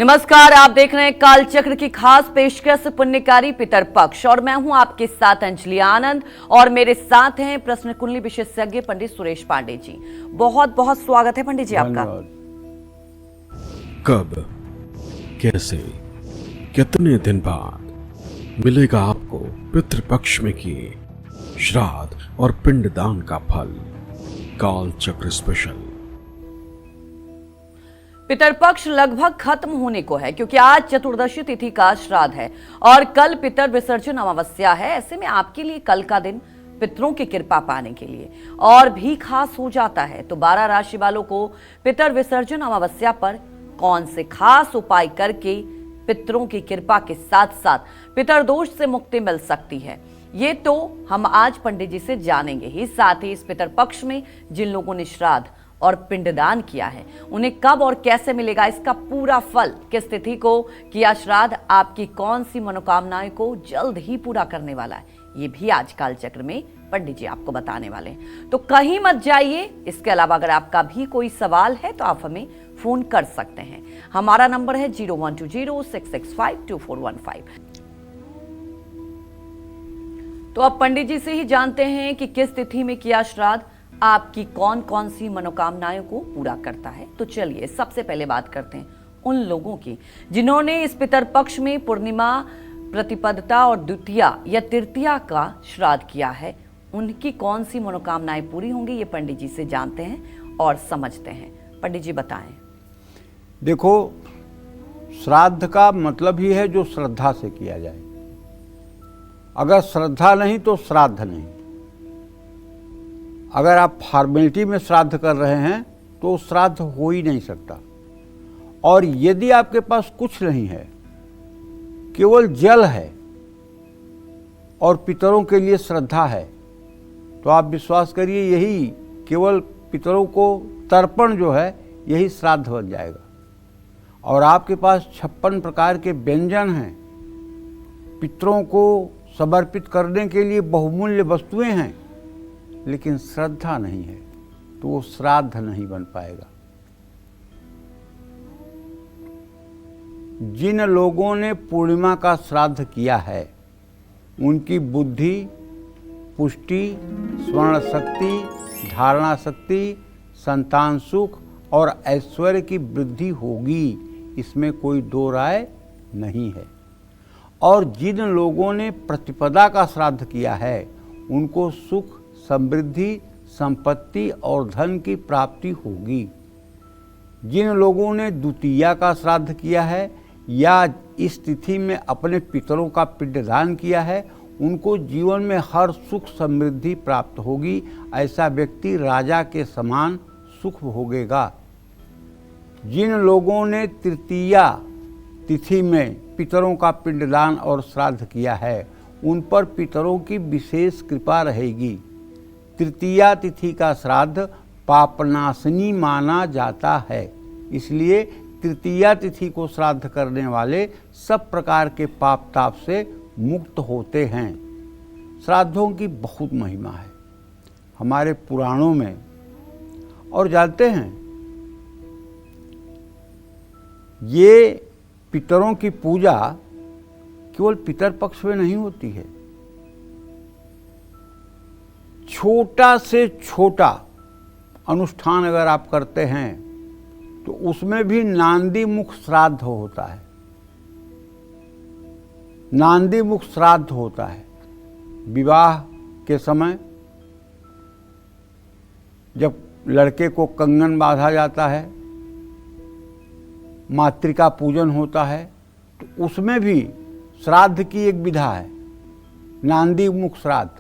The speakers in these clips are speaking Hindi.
नमस्कार, आप देख रहे हैं काल चक्र की खास पेशकश पुण्यकारी पितर पक्ष और मैं हूं आपके साथ अंजलि आनंद और मेरे साथ हैं प्रश्न कुंडली विशेषज्ञ पंडित सुरेश पांडे जी। बहुत बहुत स्वागत है पंडित जी आपका। कब, कैसे, कितने दिन बाद मिलेगा आपको पितृपक्ष में किए श्राद्ध और पिंडदान का फल? काल चक्र स्पेशल। पितरपक्ष लगभग खत्म होने को है क्योंकि आज चतुर्दशी तिथि का श्राद्ध है और कल पितर विसर्जन अमावस्या है। ऐसे में आपके लिए कल का दिन पितरों की कृपा पाने के लिए और भी खास हो जाता है। तो 12 राशि वालों को पितर विसर्जन अमावस्या पर कौन से खास उपाय करके पितरों की कृपा के साथ साथ पितर दोष से मुक्ति मिल सकती है, ये तो हम आज पंडित जी से जानेंगे ही। साथ ही इस पितर पक्ष में जिन लोगों ने श्राद्ध और पिंडदान किया है उन्हें कब और कैसे मिलेगा इसका पूरा फल, किस तिथि को किया श्राद्ध, आपकी कौन सी मनोकामनाएं को जल्द ही पूरा करने वाला है, ये भी आज काल चक्र में पंडित जी आपको बताने वाले हैं। तो कहीं मत जाइए। इसके अलावा अगर आपका भी कोई सवाल है तो आप हमें फोन कर सकते हैं। हमारा नंबर है 012066524115। तो अब पंडित जी से ही जानते हैं कि किस तिथि में किया श्राद्ध आपकी कौन कौन सी मनोकामनाओं को पूरा करता है। तो चलिए सबसे पहले बात करते हैं उन लोगों की जिन्होंने इस पितर पक्ष में पूर्णिमा, प्रतिपदता और द्वितीया या तृतीया का श्राद्ध किया है। उनकी कौन सी मनोकामनाएं पूरी होंगी, ये पंडित जी से जानते हैं और समझते हैं। पंडित जी बताएं। देखो, श्राद्ध का मतलब ही है जो श्रद्धा से किया जाए। अगर श्रद्धा नहीं तो श्राद्ध नहीं। अगर आप फॉर्मेलिटी में श्राद्ध कर रहे हैं तो श्राद्ध हो ही नहीं सकता। और यदि आपके पास कुछ नहीं है, केवल जल है और पितरों के लिए श्रद्धा है, तो आप विश्वास करिए यही केवल पितरों को तर्पण जो है यही श्राद्ध बन जाएगा। और आपके पास 56 प्रकार के व्यंजन हैं, पितरों को समर्पित करने के लिए बहुमूल्य वस्तुएं हैं, लेकिन श्रद्धा नहीं है तो वो श्राद्ध नहीं बन पाएगा। जिन लोगों ने पूर्णिमा का श्राद्ध किया है उनकी बुद्धि, पुष्टि, स्मरण शक्ति, धारणा शक्ति, संतान सुख और ऐश्वर्य की वृद्धि होगी, इसमें कोई दो राय नहीं है। और जिन लोगों ने प्रतिपदा का श्राद्ध किया है उनको सुख, समृद्धि, संपत्ति और धन की प्राप्ति होगी। जिन लोगों ने द्वितीया का श्राद्ध किया है या इस तिथि में अपने पितरों का पिंडदान किया है उनको जीवन में हर सुख समृद्धि प्राप्त होगी। ऐसा व्यक्ति राजा के समान सुख भोगेगा। जिन लोगों ने तृतीया तिथि में पितरों का पिंडदान और श्राद्ध किया है उन पर पितरों की विशेष कृपा रहेगी। तृतीया तिथि का श्राद्ध पापनाशनी माना जाता है, इसलिए तृतीया तिथि को श्राद्ध करने वाले सब प्रकार के पाप ताप से मुक्त होते हैं। श्राद्धों की बहुत महिमा है हमारे पुराणों में। और जानते हैं, ये पितरों की पूजा केवल पितर पक्ष में नहीं होती है। छोटा से छोटा अनुष्ठान अगर आप करते हैं तो उसमें भी नांदी मुख श्राद्ध होता है। नांदी मुख श्राद्ध होता है विवाह के समय, जब लड़के को कंगन बांधा जाता है, मातृका पूजन होता है, तो उसमें भी श्राद्ध की एक विधा है, नांदी मुख श्राद्ध।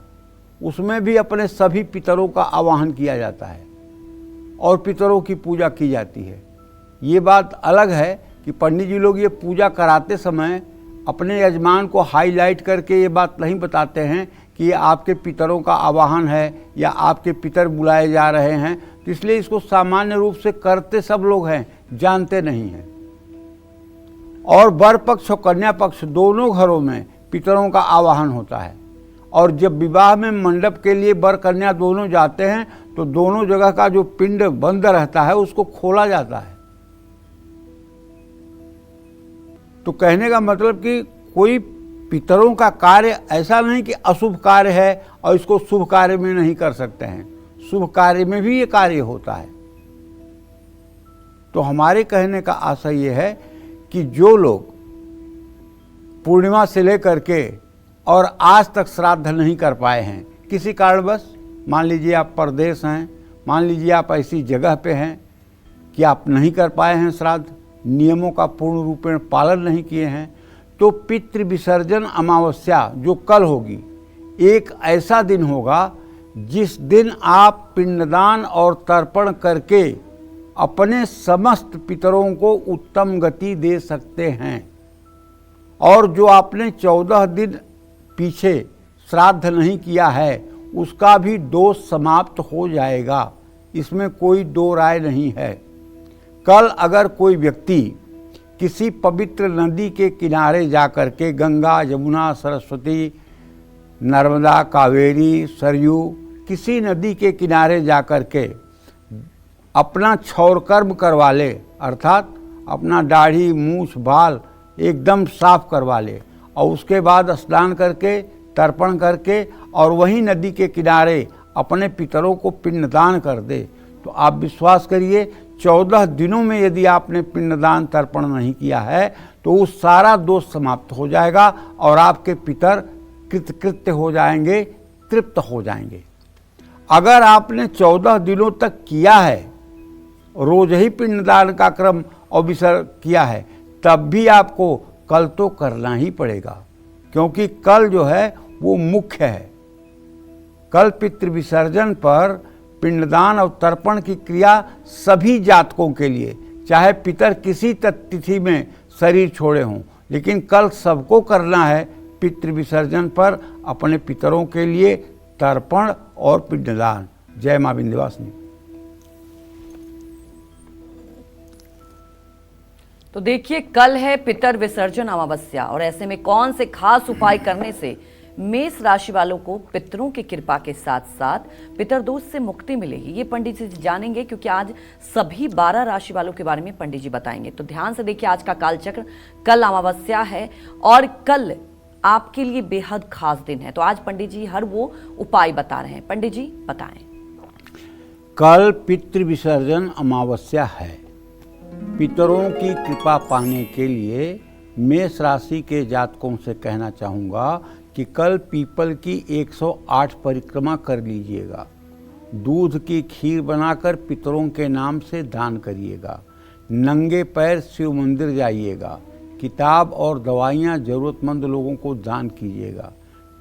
उसमें भी अपने सभी पितरों का आवाहन किया जाता है और पितरों की पूजा की जाती है। ये बात अलग है कि पंडित जी लोग ये पूजा कराते समय अपने यजमान को हाईलाइट करके ये बात नहीं बताते हैं कि ये आपके पितरों का आवाहन है या आपके पितर बुलाए जा रहे हैं। तो इसलिए इसको सामान्य रूप से करते सब लोग हैं, जानते नहीं हैं। और वर पक्ष और कन्या पक्ष दोनों घरों में पितरों का आवाहन होता है। और जब विवाह में मंडप के लिए वर कन्या दोनों जाते हैं तो दोनों जगह का जो पिंड बंद रहता है उसको खोला जाता है तो कहने का मतलब कि कोई पितरों का कार्य ऐसा नहीं कि अशुभ कार्य है और इसको शुभ कार्य में नहीं कर सकते हैं, शुभ कार्य में भी ये कार्य होता है। तो हमारे कहने का आशय ये है कि जो लोग पूर्णिमा से लेकर के और आज तक श्राद्ध नहीं कर पाए हैं किसी कारणवश, मान लीजिए आप परदेश हैं, मान लीजिए आप ऐसी जगह पे हैं कि आप नहीं कर पाए हैं श्राद्ध, नियमों का पूर्ण रूपेण पालन नहीं किए हैं, तो पितृ विसर्जन अमावस्या जो कल होगी, एक ऐसा दिन होगा जिस दिन आप पिंडदान और तर्पण करके अपने समस्त पितरों को उत्तम गति दे सकते हैं। और जो आपने 14 दिन पीछे श्राद्ध नहीं किया है उसका भी दोष समाप्त हो जाएगा, इसमें कोई दो राय नहीं है। कल अगर कोई व्यक्ति किसी पवित्र नदी के किनारे जाकर के गंगा, यमुना, सरस्वती, नर्मदा, कावेरी, सरयू किसी नदी के किनारे जाकर के अपना क्षौर कर्म करवा ले, अर्थात अपना दाढ़ी, मूछ, बाल एकदम साफ करवा ले और उसके बाद स्नान करके तर्पण करके और वहीं नदी के किनारे अपने पितरों को पिंडदान कर दे, तो आप विश्वास करिए 14 दिनों में यदि आपने पिंडदान तर्पण नहीं किया है तो वो सारा दोष समाप्त हो जाएगा और आपके पितर कृतकृत्य हो जाएंगे, तृप्त हो जाएंगे। अगर आपने 14 दिनों तक किया है, रोज ही पिंडदान का क्रम और विसर्जन किया है, तब भी आपको कल तो करना ही पड़ेगा, क्योंकि कल जो है वो मुख्य है। कल पितृ विसर्जन पर पिंडदान और तर्पण की क्रिया सभी जातकों के लिए, चाहे पितर किसी तिथि में शरीर छोड़े हों, लेकिन कल सबको करना है पितृ विसर्जन पर अपने पितरों के लिए तर्पण और पिंडदान। जय मां विंध्यवासिनी। तो देखिए, कल है पितर विसर्जन अमावस्या और ऐसे में कौन से खास उपाय करने से मेष राशि वालों को पितरों की कृपा के साथ साथ पितर दोष से मुक्ति मिलेगी, ये पंडित जी जानेंगे, क्योंकि आज सभी 12 राशि वालों के बारे में पंडित जी बताएंगे। तो ध्यान से देखिए आज का कालचक्र। कल अमावस्या है और कल आपके लिए बेहद खास दिन है, तो आज पंडित जी हर वो उपाय बता रहे हैं। पंडित जी बताएं। कल पितृ विसर्जन अमावस्या है। पितरों की कृपा पाने के लिए मेष राशि के जातकों से कहना चाहूँगा कि कल पीपल की 108 परिक्रमा कर लीजिएगा, दूध की खीर बनाकर पितरों के नाम से दान करिएगा, नंगे पैर शिव मंदिर जाइएगा, किताब और दवाइयाँ ज़रूरतमंद लोगों को दान कीजिएगा।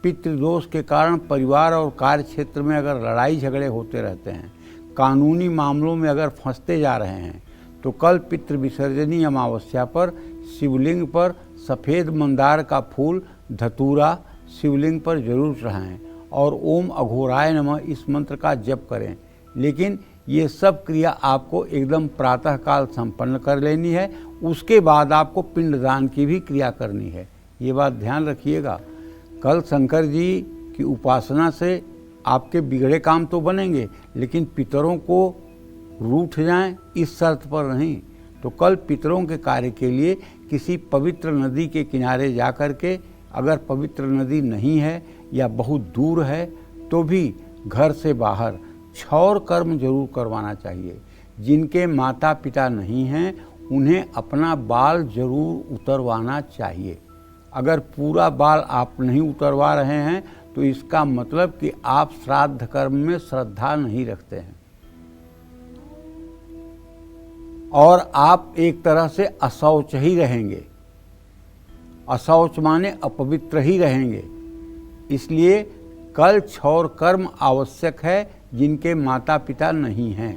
पितृदोष के कारण परिवार और कार्य क्षेत्र में अगर लड़ाई झगड़े होते रहते हैं, कानूनी मामलों में अगर फंसते जा रहे हैं, तो कल पितृ विसर्जनी अमावस्या पर शिवलिंग पर सफ़ेद मंदार का फूल, धतूरा शिवलिंग पर जरूर चढ़ाएं और ओम अघोराय नमः इस मंत्र का जप करें। लेकिन ये सब क्रिया आपको एकदम प्रातःकाल संपन्न कर लेनी है, उसके बाद आपको पिंडदान की भी क्रिया करनी है। ये बात ध्यान रखिएगा। कल शंकर जी की उपासना से आपके बिगड़े काम तो बनेंगे, लेकिन पितरों को रूठ जाएं इस शर्त पर नहीं। तो कल पितरों के कार्य के लिए किसी पवित्र नदी के किनारे जा कर के, अगर पवित्र नदी नहीं है या बहुत दूर है तो भी घर से बाहर क्षौर कर्म जरूर करवाना चाहिए। जिनके माता पिता नहीं हैं उन्हें अपना बाल जरूर उतरवाना चाहिए। अगर पूरा बाल आप नहीं उतरवा रहे हैं तो इसका मतलब कि आप श्राद्ध कर्म में श्रद्धा नहीं रखते हैं और आप एक तरह से अशौच ही रहेंगे। अशौच माने अपवित्र ही रहेंगे। इसलिए कल क्षौर कर्म आवश्यक है जिनके माता पिता नहीं हैं।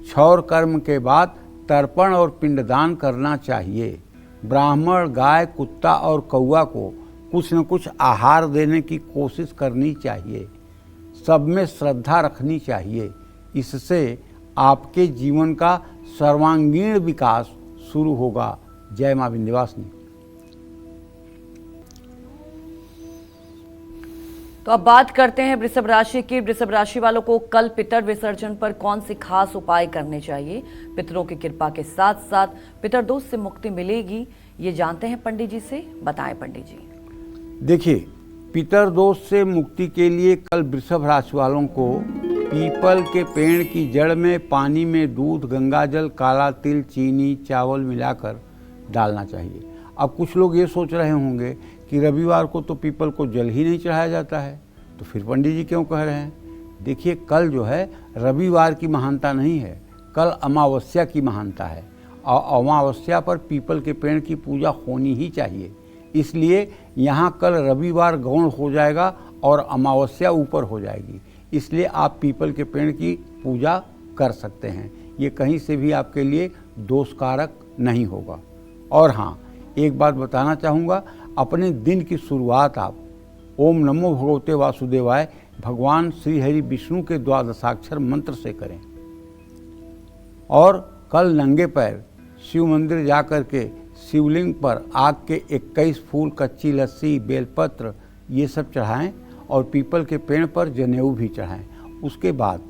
क्षौर कर्म के बाद तर्पण और पिंडदान करना चाहिए। ब्राह्मण, गाय, कुत्ता और कौआ को कुछ न कुछ आहार देने की कोशिश करनी चाहिए। सब में श्रद्धा रखनी चाहिए। इससे आपके जीवन का सर्वांगीण विकास शुरू होगा। जय मां विंध्यवासिनी। तो अब बात करते हैं वृषभ राशि की। वृषभ राशि वालों को कल पितर विसर्जन पर कौन से खास उपाय करने चाहिए, पितरों की कृपा के साथ साथ पितर दोष से मुक्ति मिलेगी, ये जानते हैं पंडित जी से, बताएं पंडित जी। देखिए, पितर दोष से मुक्ति के लिए कल वृषभ राशि वालों को पीपल के पेड़ की जड़ में पानी में दूध, गंगाजल, काला तिल, चीनी, चावल मिलाकर डालना चाहिए। अब कुछ लोग ये सोच रहे होंगे कि रविवार को तो पीपल को जल ही नहीं चढ़ाया जाता है, तो फिर पंडित जी क्यों कह रहे हैं? देखिए, कल जो है रविवार की महानता नहीं है, कल अमावस्या की महानता है और अमावस्या पर पीपल के पेड़ की पूजा होनी ही चाहिए। इसलिए यहाँ कल रविवार गौण हो जाएगा और अमावस्या ऊपर हो जाएगी, इसलिए आप पीपल के पेड़ की पूजा कर सकते हैं। ये कहीं से भी आपके लिए दोषकारक नहीं होगा। और हाँ, एक बात बताना चाहूँगा, अपने दिन की शुरुआत आप ओम नमो भगवते वासुदेवाय भगवान श्री हरि विष्णु के द्वादशाक्षर मंत्र से करें। और कल नंगे पैर शिव मंदिर जा कर के शिवलिंग पर आग के 21 फूल, कच्ची लस्सी, बेलपत्र ये सब चढ़ाएं और पीपल के पेड़ पर जनेऊ भी चढ़ाएं। उसके बाद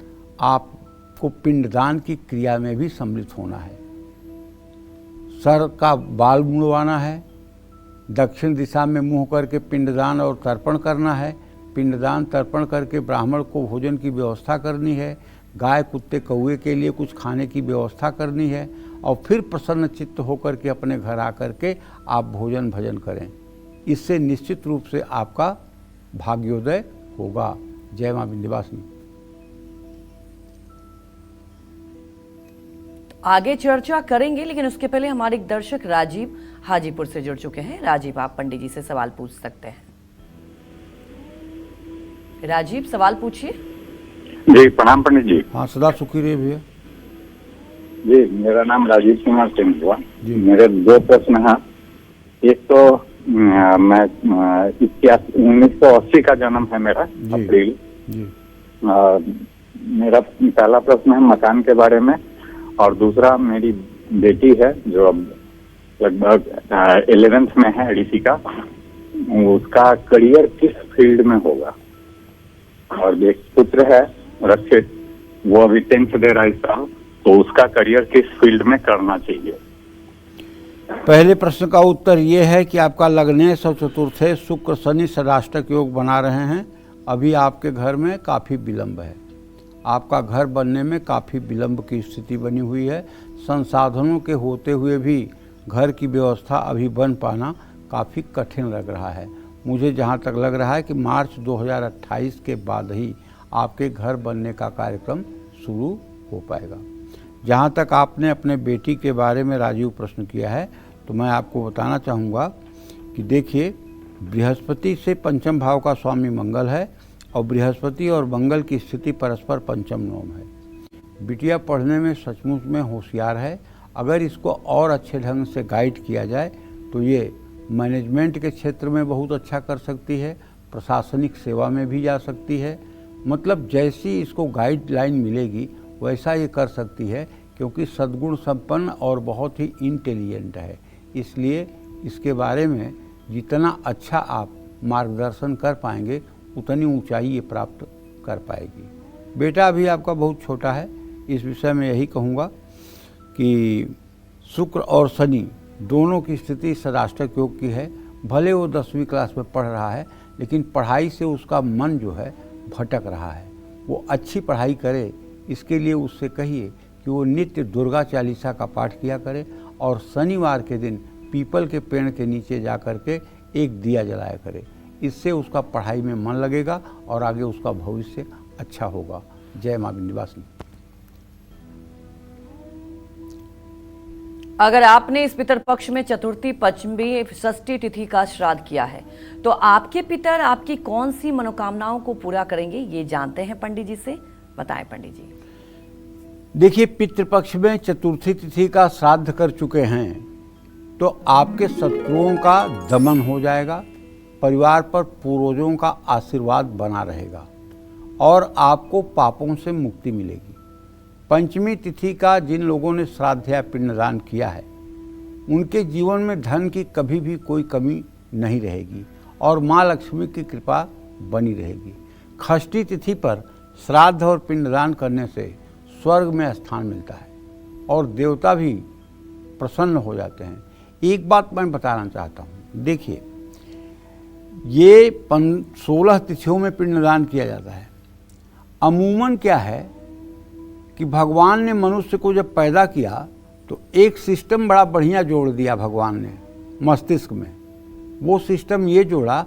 आपको पिंडदान की क्रिया में भी सम्मिलित होना है। सर का बाल मुड़वाना है, दक्षिण दिशा में मुंह करके पिंडदान और तर्पण करना है। पिंडदान तर्पण करके ब्राह्मण को भोजन की व्यवस्था करनी है, गाय, कुत्ते, कौवे के लिए कुछ खाने की व्यवस्था करनी है और फिर प्रसन्न चित्त होकर के अपने घर आकर के आप भोजन भजन करें। इससे निश्चित रूप से आपका भाग्योदय होगा। जय मां विंध्यवासिनी। आगे चर्चा करेंगे, लेकिन उसके पहले हमारे एक दर्शक राजीव हाजीपुर से जुड़ चुके हैं। राजीव, आप पंडित जी से सवाल पूछ सकते हैं। राजीव, सवाल पूछिए। जी प्रणाम पंडित जी। हाँ, सदा सुखी रहे भैया। जी, मेरा नाम राजीव कुमार सिंह हुआ। जी। मेरे दो प्रश्न हैं। एक तो मैं 1980 का जन्म है मेरा, अप्रैल। जी। मेरा पहला प्रश्न है मकान के बारे में और दूसरा मेरी बेटी है जो अब लगभग 11th में है, एडीसी का। उसका करियर किस फील्ड में होगा? और एक पुत्र है रक्षित, वो अभी 10th दे रहा है इस साल, तो उसका करियर किस फील्ड में करना चाहिए? पहले प्रश्न का उत्तर ये है कि आपका लग्नेश और चतुर्थे शुक्र शनि षडाष्टक योग बना रहे हैं। अभी आपके घर में काफ़ी विलंब है, आपका घर बनने में काफ़ी विलंब की स्थिति बनी हुई है। संसाधनों के होते हुए भी घर की व्यवस्था अभी बन पाना काफ़ी कठिन लग रहा है। मुझे जहाँ तक लग रहा है कि मार्च 2028 के बाद ही आपके घर बनने का कार्यक्रम शुरू हो पाएगा। जहाँ तक आपने अपने बेटी के बारे में राजीव प्रश्न किया है, तो मैं आपको बताना चाहूँगा कि देखिए, बृहस्पति से पंचम भाव का स्वामी मंगल है और बृहस्पति और मंगल की स्थिति परस्पर पंचम नवम है। बिटिया पढ़ने में सचमुच में होशियार है। अगर इसको और अच्छे ढंग से गाइड किया जाए तो ये मैनेजमेंट के क्षेत्र में बहुत अच्छा कर सकती है, प्रशासनिक सेवा में भी जा सकती है। मतलब जैसी इसको गाइडलाइन मिलेगी वैसा ये कर सकती है, क्योंकि सद्गुण संपन्न और बहुत ही इंटेलिजेंट है। इसलिए इसके बारे में जितना अच्छा आप मार्गदर्शन कर पाएंगे उतनी ऊंचाई ये प्राप्त कर पाएगी। बेटा भी आपका बहुत छोटा है। इस विषय में यही कहूँगा कि शुक्र और शनि दोनों की स्थिति षडाष्टक योग की है। भले वो 10वीं क्लास में पढ़ रहा है, लेकिन पढ़ाई से उसका मन जो है भटक रहा है। वो अच्छी पढ़ाई करे, इसके लिए उससे कहिए कि वो नित्य दुर्गा चालीसा का पाठ किया करे और शनिवार के दिन पीपल के पेड़ के नीचे जा कर के एक दिया जलाया करे। इससे उसका पढ़ाई में मन लगेगा और आगे उसका भविष्य अच्छा होगा। जय मां विंध्यवासिनी। अगर आपने इस पितर पक्ष में चतुर्थी, पंचमी, षष्ठी तिथि का श्राद्ध किया है, तो आपके पितर आपकी कौन सी मनोकामनाओं को पूरा करेंगे, ये जानते हैं पंडित जी से, बताएं पंडित जी। देखिए, पितृपक्ष में चतुर्थी तिथि का श्राद्ध कर चुके हैं तो आपके शत्रुओं का दमन हो जाएगा, परिवार पर पूर्वजों का आशीर्वाद बना रहेगा और आपको पापों से मुक्ति मिलेगी। पंचमी तिथि का जिन लोगों ने श्राद्ध या पिंडदान किया है उनके जीवन में धन की कभी भी कोई कमी नहीं रहेगी और माँ लक्ष्मी की कृपा बनी रहेगी। षष्ठी तिथि पर श्राद्ध और पिंडदान करने से स्वर्ग में स्थान मिलता है और देवता भी प्रसन्न हो जाते हैं। एक बात मैं बताना चाहता हूँ। देखिए, ये 16 तिथियों में पिंडदान किया जाता है। अमूमन क्या है कि भगवान ने मनुष्य को जब पैदा किया तो एक सिस्टम बड़ा बढ़िया जोड़ दिया भगवान ने मस्तिष्क में। वो सिस्टम ये जोड़ा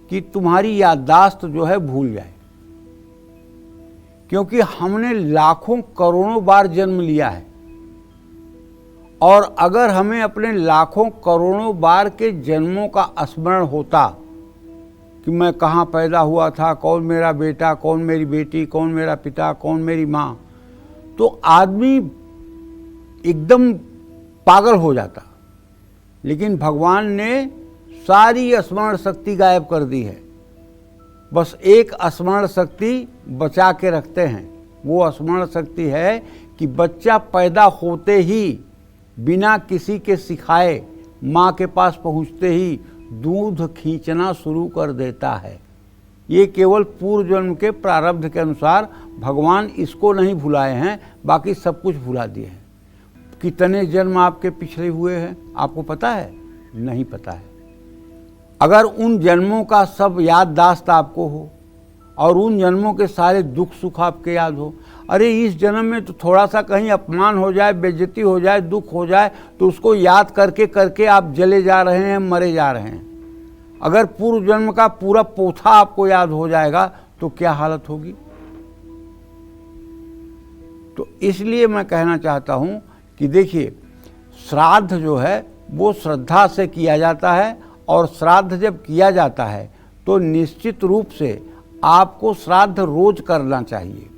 कि तुम्हारी याददाश्त जो है भूल जाए, क्योंकि हमने लाखों करोड़ों बार जन्म लिया है, और अगर हमें अपने लाखों करोड़ों बार के जन्मों का स्मरण होता कि मैं कहाँ पैदा हुआ था, कौन मेरा बेटा, कौन मेरी बेटी, कौन मेरा पिता, कौन मेरी माँ, तो आदमी एकदम पागल हो जाता। लेकिन भगवान ने सारी स्मरण शक्ति गायब कर दी है। बस एक स्मरण शक्ति बचा के रखते हैं। वो स्मरण शक्ति है कि बच्चा पैदा होते ही बिना किसी के सिखाए माँ के पास पहुँचते ही दूध खींचना शुरू कर देता है। ये केवल पूर्व जन्म के प्रारब्ध के अनुसार भगवान इसको नहीं भुलाए हैं, बाकी सब कुछ भुला दिए हैं। कितने जन्म आपके पिछले हुए हैं आपको पता है? नहीं पता है। अगर उन जन्मों का सब याददाश्त आपको हो और उन जन्मों के सारे दुख सुख आपके याद हो, अरे इस जन्म में तो थोड़ा सा कहीं अपमान हो जाए, बेइज्जती हो जाए, दुख हो जाए, तो उसको याद करके करके आप जले जा रहे हैं, मरे जा रहे हैं। अगर पूर्व जन्म का पूरा पोथा आपको याद हो जाएगा तो क्या हालत होगी। तो इसलिए मैं कहना चाहता हूं कि देखिए, श्राद्ध जो है वो श्रद्धा से किया जाता है, और श्राद्ध जब किया जाता है तो निश्चित रूप से आपको श्राद्ध रोज करना चाहिए।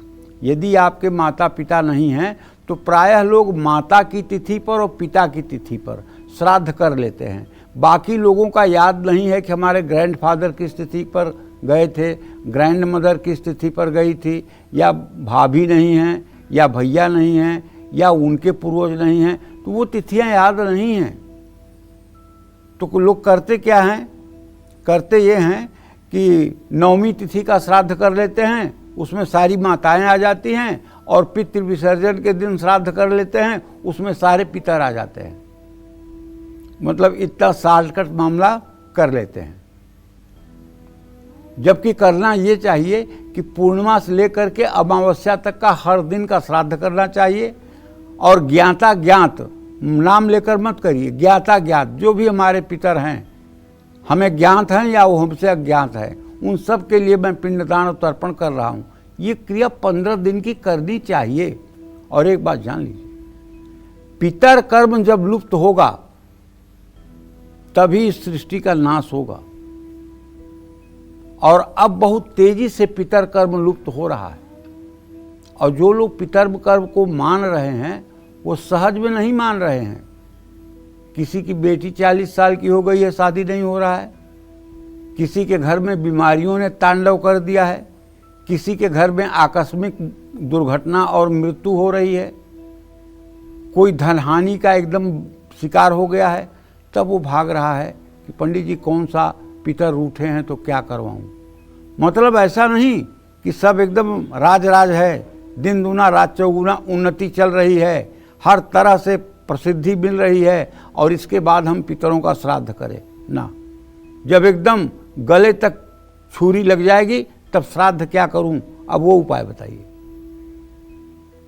यदि आपके माता पिता नहीं हैं तो प्रायः लोग माता की तिथि पर और पिता की तिथि पर श्राद्ध कर लेते हैं। बाकी लोगों का याद नहीं है कि हमारे ग्रैंडफादर किस तिथि पर गए थे, ग्रैंड मदर किस तिथि पर गई थी, या भाभी नहीं हैं, या भैया नहीं हैं, या उनके पूर्वज नहीं हैं, तो वो तिथियां याद नहीं हैं। तो लोग करते क्या हैं? करते ये हैं कि नवमी तिथि का श्राद्ध कर लेते हैं, उसमें सारी माताएं आ जाती हैं, और पितृ विसर्जन के दिन श्राद्ध कर लेते हैं, उसमें सारे पितर आ जाते हैं। मतलब इतना शॉर्टकट मामला कर लेते हैं। जबकि करना ये चाहिए कि पूर्णिमा से लेकर के अमावस्या तक का हर दिन का श्राद्ध करना चाहिए। और ज्ञाता ज्ञात नाम लेकर मत करिए, ज्ञाता ज्ञात जो भी हमारे पितर हैं, हमें ज्ञात हैं या वो हमसे अज्ञात है, उन सब के लिए मैं पिंडदान और तर्पण कर रहा हूँ। ये क्रिया 15 दिन की करनी चाहिए। और एक बात जान लीजिए, पितर कर्म जब लुप्त होगा तभी इस सृष्टि का नाश होगा। और अब बहुत तेजी से पितर कर्म लुप्त हो रहा है। और जो लोग पितर कर्म को मान रहे हैं वो सहज में नहीं मान रहे हैं। किसी की बेटी 40 साल की हो गई है, शादी नहीं हो रहा है। किसी के घर में बीमारियों ने तांडव कर दिया है। किसी के घर में आकस्मिक दुर्घटना और मृत्यु हो रही है। कोई धनहानि का एकदम शिकार हो गया है, तब वो भाग रहा है कि पंडित जी कौन सा पितर रूठे हैं तो क्या करवाऊं। मतलब ऐसा नहीं कि सब एकदम राज राज है, दिन दूना रात चौगुना उन्नति चल रही है, हर तरह से प्रसिद्धि मिल रही है, और इसके बाद हम पितरों का श्राद्ध करें ना। जब एकदम गले तक छुरी लग जाएगी तब श्राद्ध क्या करूं, अब वो उपाय बताइए।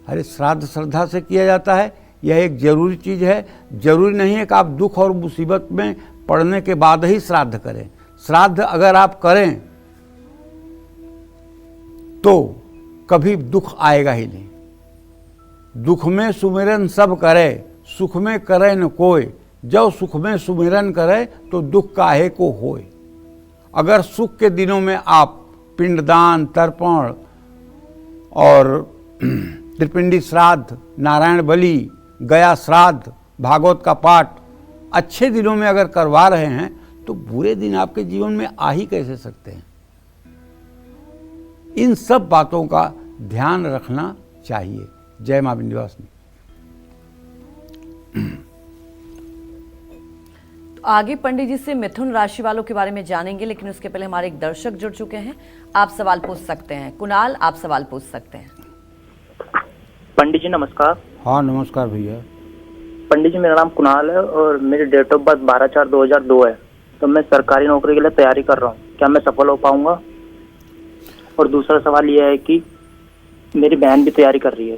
अरे श्राद्ध श्रद्धा से किया जाता है, यह एक जरूरी चीज है। जरूरी नहीं है कि आप दुख और मुसीबत में पड़ने के बाद ही श्राद्ध करें। श्राद्ध अगर आप करें तो कभी दुख आएगा ही नहीं। दुख में सुमिरन सब करे, सुख में करे न कोई, जब सुख में सुमिरन करे तो दुख काहे को होए। अगर सुख के दिनों में आप पिंडदान, तर्पण और त्रिपिंडी श्राद्ध, नारायण बलि, गया श्राद्ध, भागवत का पाठ अच्छे दिनों में अगर करवा रहे हैं तो बुरे दिन आपके जीवन में आ ही कैसे सकते हैं। इन सब बातों का ध्यान रखना चाहिए। जय मां विंध्यवासिनी। तो आगे पंडित जी से मिथुन राशि वालों के बारे में जानेंगे, लेकिन उसके पहले हमारे एक दर्शक जुड़ चुके हैं। आप सवाल पूछ सकते हैं। कुणाल, आप सवाल पूछ सकते हैं। पंडित जी नमस्कार। हाँ नमस्कार भैया। पंडित जी, मेरा नाम कुणाल है और मेरी डेट ऑफ बर्थ 12/4/2002 है। तो मैं सरकारी नौकरी के लिए तैयारी कर रहा हूँ, क्या मैं सफल हो पाऊंगा? और दूसरा सवाल यह है कि मेरी बहन भी तैयारी कर रही है।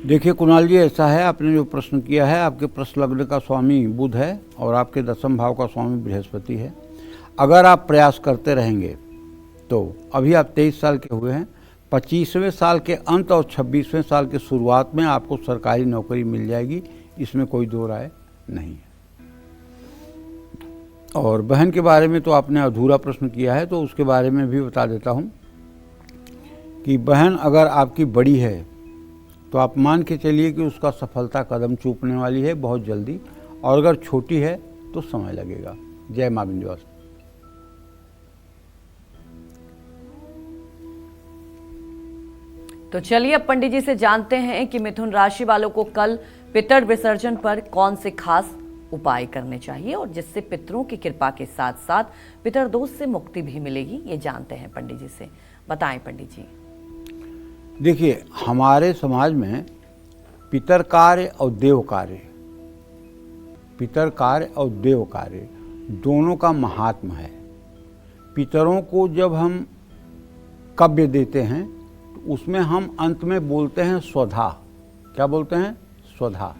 देखिए कुणाल जी, ऐसा है, आपने जो प्रश्न किया है, आपके प्रश्न लग्न का स्वामी बुध है और आपके दसम भाव का स्वामी बृहस्पति है। अगर आप प्रयास करते रहेंगे तो अभी आप 23 साल के हुए हैं, 25वें साल के अंत और 26वें साल के शुरुआत में आपको सरकारी नौकरी मिल जाएगी, इसमें कोई दो राय नहीं है। और बहन के बारे में तो आपने अधूरा प्रश्न किया है, तो उसके बारे में भी बता देता हूँ कि बहन अगर आपकी बड़ी है तो आप मान के चलिए कि उसका सफलता कदम चूपने वाली है बहुत जल्दी, और अगर छोटी है तो समय लगेगा। जय मां विंध्यवासिनी। तो चलिए अब पंडित जी से जानते हैं कि मिथुन राशि वालों को कल पितर विसर्जन पर कौन से खास उपाय करने चाहिए और जिससे पितरों की कृपा के साथ साथ पितर दोष से मुक्ति भी मिलेगी, ये जानते हैं पंडित जी से। बताएं पंडित जी। देखिए, हमारे समाज में पितर कार्य और देव कार्य, पितर कार्य और देव कार्य दोनों का महात्म है। पितरों को जब हम कव्य देते हैं तो उसमें हम अंत में बोलते हैं स्वधा। क्या बोलते हैं? स्वधा।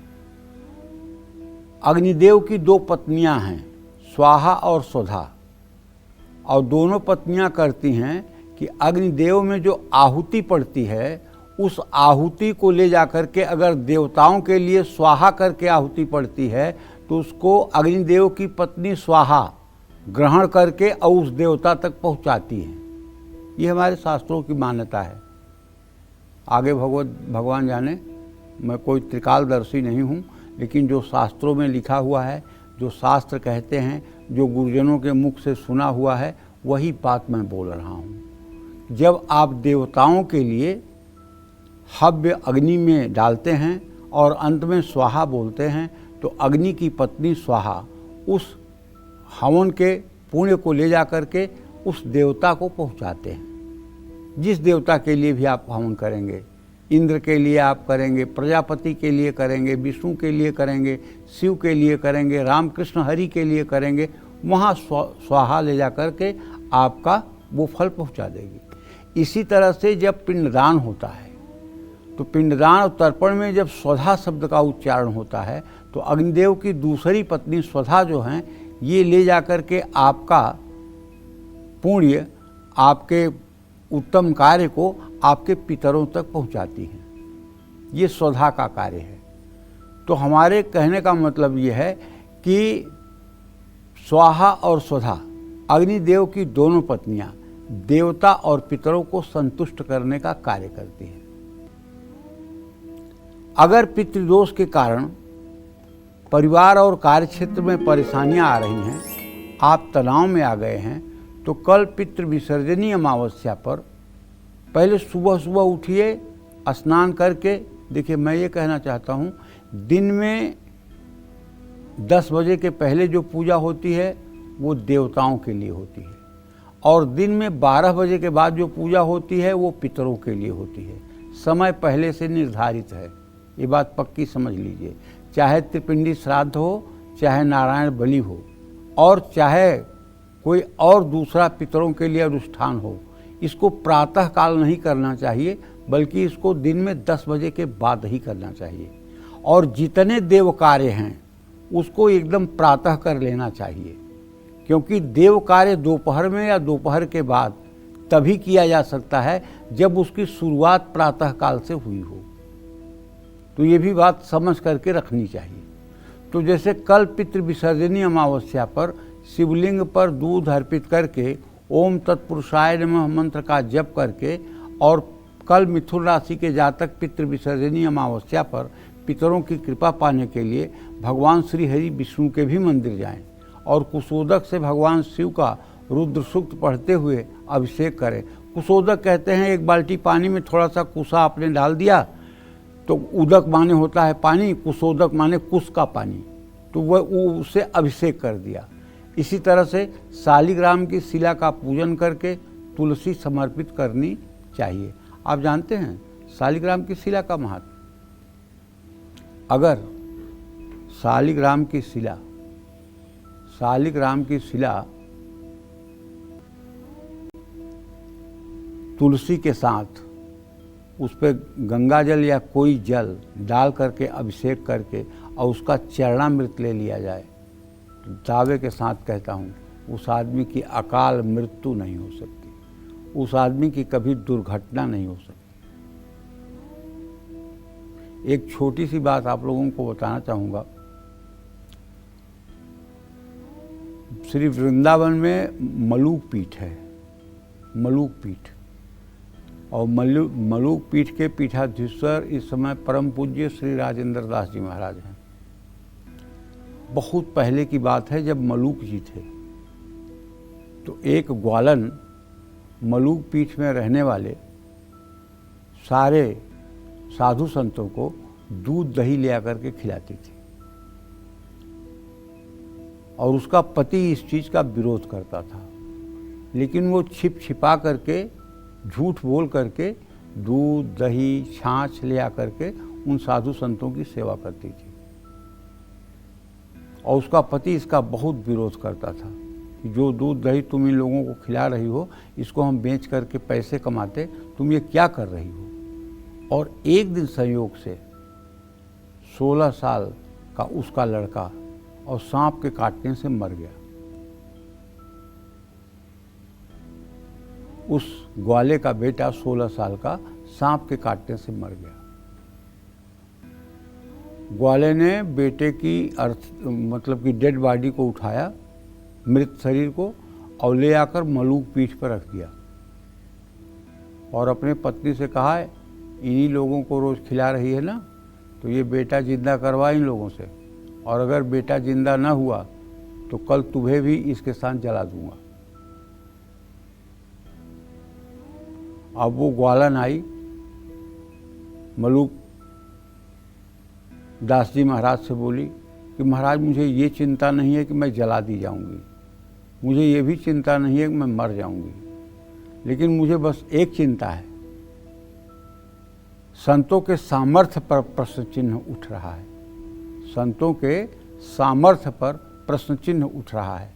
अग्निदेव की दो पत्नियां हैं, स्वाहा और स्वधा, और दोनों पत्नियां करती हैं कि अग्निदेव में जो आहुति पड़ती है उस आहुति को ले जाकर के अगर देवताओं के लिए स्वाहा करके आहुति पड़ती है तो उसको अग्निदेव की पत्नी स्वाहा ग्रहण करके और उस देवता तक पहुंचाती है। ये हमारे शास्त्रों की मान्यता है। आगे भगवान जाने, मैं कोई त्रिकालदर्शी नहीं हूँ, लेकिन जो शास्त्रों में लिखा हुआ है, जो शास्त्र कहते हैं, जो गुरुजनों के मुख से सुना हुआ है, वही बात मैं बोल रहा हूँ। जब आप देवताओं के लिए हव्य अग्नि में डालते हैं और अंत में स्वाहा बोलते हैं तो अग्नि की पत्नी स्वाहा उस हवन के पुण्य को ले जा करके उस देवता को पहुंचाते हैं। जिस देवता के लिए भी आप हवन करेंगे, इंद्र के लिए आप करेंगे, प्रजापति के लिए करेंगे, विष्णु के लिए करेंगे, शिव के लिए करेंगे, रामकृष्ण हरि के लिए करेंगे, वहाँ स्वाहा ले जा करके आपका वो फल पहुँचा देगी। इसी तरह से जब पिंडदान होता है तो पिंडदान और तर्पण में जब स्वधा शब्द का उच्चारण होता है तो अग्निदेव की दूसरी पत्नी स्वधा जो हैं, ये ले जाकर के आपका पुण्य, आपके उत्तम कार्य को आपके पितरों तक पहुंचाती हैं। ये स्वधा का कार्य है। तो हमारे कहने का मतलब ये है कि स्वाहा और स्वधा अग्निदेव की दोनों पत्नियां देवता और पितरों को संतुष्ट करने का कार्य करती हैं। अगर पितृदोष के कारण परिवार और कार्यक्षेत्र में परेशानियां आ रही हैं, आप तनाव में आ गए हैं, तो कल पितृ विसर्जनी अमावस्या पर पहले सुबह सुबह उठिए, स्नान करके। देखिए, मैं ये कहना चाहता हूँ, दिन में 10 बजे के पहले जो पूजा होती है वो देवताओं के लिए होती है, और दिन में 12 बजे के बाद जो पूजा होती है वो पितरों के लिए होती है। समय पहले से निर्धारित है, ये बात पक्की समझ लीजिए। चाहे त्रिपिंडी श्राद्ध हो, चाहे नारायण बलि हो, और चाहे कोई और दूसरा पितरों के लिए अनुष्ठान हो, इसको प्रातः काल नहीं करना चाहिए, बल्कि इसको दिन में 10 बजे के बाद ही करना चाहिए। और जितने देव कार्य हैं उसको एकदम प्रातः कर लेना चाहिए, क्योंकि देव कार्य दोपहर में या दोपहर के बाद तभी किया जा सकता है जब उसकी शुरुआत प्रातः काल से हुई हो। तो ये भी बात समझ करके रखनी चाहिए। तो जैसे कल पितृ विसर्जनी अमावस्या पर शिवलिंग पर दूध अर्पित करके ओम तत्पुरुषाय नमः मंत्र का जप करके, और कल मिथुन राशि के जातक पितृ विसर्जनी अमावस्या पर पितरों की कृपा पाने के लिए भगवान श्री हरि विष्णु के भी मंदिर जाएं और कुशोदक से भगवान शिव का रुद्र सूक्त पढ़ते हुए अभिषेक करें। कुशोदक कहते हैं एक बाल्टी पानी में थोड़ा सा कुसा आपने डाल दिया तो उदक माने होता है पानी, कुशोदक माने कुश का पानी, तो वह उससे अभिषेक कर दिया। इसी तरह से शालिग्राम की शिला का पूजन करके तुलसी समर्पित करनी चाहिए। आप जानते हैं शालिग्राम की शिला का महत्व, अगर शालिग्राम की शिला तुलसी के साथ उस पर गंगा जल या कोई जल डाल करके अभिषेक करके और उसका चरणामृत ले लिया जाए तो दावे के साथ कहता हूँ उस आदमी की अकाल मृत्यु नहीं हो सकती, उस आदमी की कभी दुर्घटना नहीं हो सकती। एक छोटी सी बात आप लोगों को बताना चाहूँगा। श्री वृंदावन में मलूक पीठ है, मलूक पीठ, और मलूक पीठ के पीठाधीश्वर इस समय परम पूज्य श्री राजेंद्र दास जी महाराज हैं। बहुत पहले की बात है जब मलूक जी थे तो एक ग्वालन मलूक पीठ में रहने वाले सारे साधु संतों को दूध दही ले आकर के खिलाती थी और उसका पति इस चीज़ का विरोध करता था, लेकिन वो छिपा करके झूठ बोल करके दूध दही छाछ ले आकर के उन साधु संतों की सेवा करती थी और उसका पति इसका बहुत विरोध करता था कि जो दूध दही तुम इन लोगों को खिला रही हो इसको हम बेच करके पैसे कमाते, तुम ये क्या कर रही हो। और एक दिन संयोग से 16 साल का उसका लड़का और सांप के काटने से मर गया। उस ग्वाले का बेटा 16 साल का सांप के काटने से मर गया। ग्वाले ने बेटे की मतलब कि डेड बॉडी को उठाया, मृत शरीर को, और ले आकर मलूक पीठ पर रख दिया और अपने पत्नी से कहा इन्हीं लोगों को रोज़ खिला रही है ना, तो ये बेटा जिंदा करवा इन लोगों से, और अगर बेटा जिंदा ना हुआ तो कल तुम्हें भी इसके साथ जला दूंगा। अब वो ग्वालन आई, मलूक दास जी महाराज से बोली कि महाराज मुझे ये चिंता नहीं है कि मैं जला दी जाऊंगी, मुझे ये भी चिंता नहीं है कि मैं मर जाऊंगी, लेकिन मुझे बस एक चिंता है, संतों के सामर्थ्य पर प्रश्न चिन्ह उठ रहा है, संतों के सामर्थ्य पर प्रश्न चिन्ह उठ रहा है,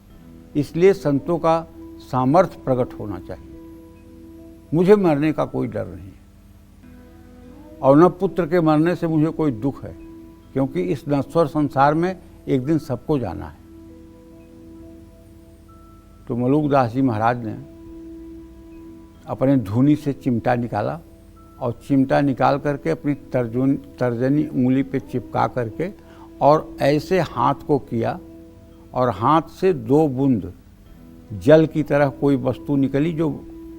इसलिए संतों का सामर्थ्य प्रकट होना चाहिए। मुझे मरने का कोई डर नहीं है और न पुत्र के मरने से मुझे कोई दुख है, क्योंकि इस नश्वर संसार में एक दिन सबको जाना है। तो मलूक दास जी महाराज ने अपने धूनी से चिमटा निकाला और चिमटा निकाल करके अपनी तर्जनी उंगली पे चिपका करके और ऐसे हाथ को किया और हाथ से 2 बूंद जल की तरह कोई वस्तु निकली जो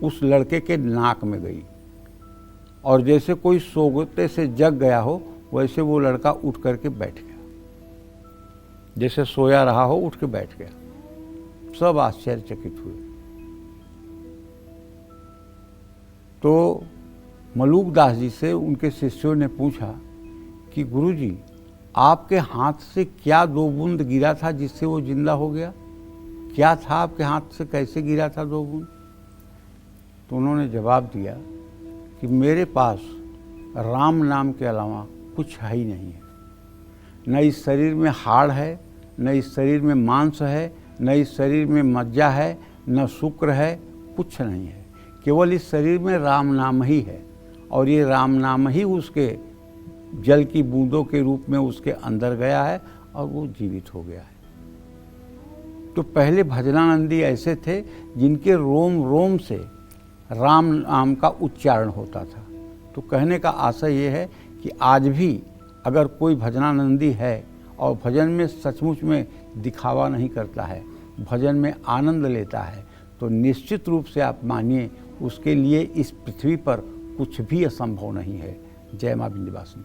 उस लड़के के नाक में गई, और जैसे कोई सोगते से जग गया हो वैसे वो लड़का उठ करके बैठ गया, जैसे सोया रहा हो उठ के बैठ गया। सब आश्चर्यचकित हुए। तो मलूक दास जी से उनके शिष्यों ने पूछा कि गुरुजी आपके हाथ से क्या 2 बूंद गिरा था जिससे वो जिंदा हो गया, क्या था आपके हाथ से, कैसे गिरा था 2 बूंद। तो उन्होंने जवाब दिया कि मेरे पास राम नाम के अलावा कुछ है ही नहीं है, न इस शरीर में हाड़ है, न इस शरीर में मांस है, न इस शरीर में मज्जा है, न शुक्र है, कुछ नहीं है, केवल इस शरीर में राम नाम ही है और ये राम नाम ही उसके जल की बूंदों के रूप में उसके अंदर गया है और वो जीवित हो गया है। तो पहले भजनानंदी ऐसे थे जिनके रोम रोम से राम नाम का उच्चारण होता था। तो कहने का आशय ये है कि आज भी अगर कोई भजनानंदी है और भजन में सचमुच में दिखावा नहीं करता है, भजन में आनंद लेता है, तो निश्चित रूप से आप मानिए उसके लिए इस पृथ्वी पर कुछ भी असंभव नहीं है। जय मां विंध्यवासिनी।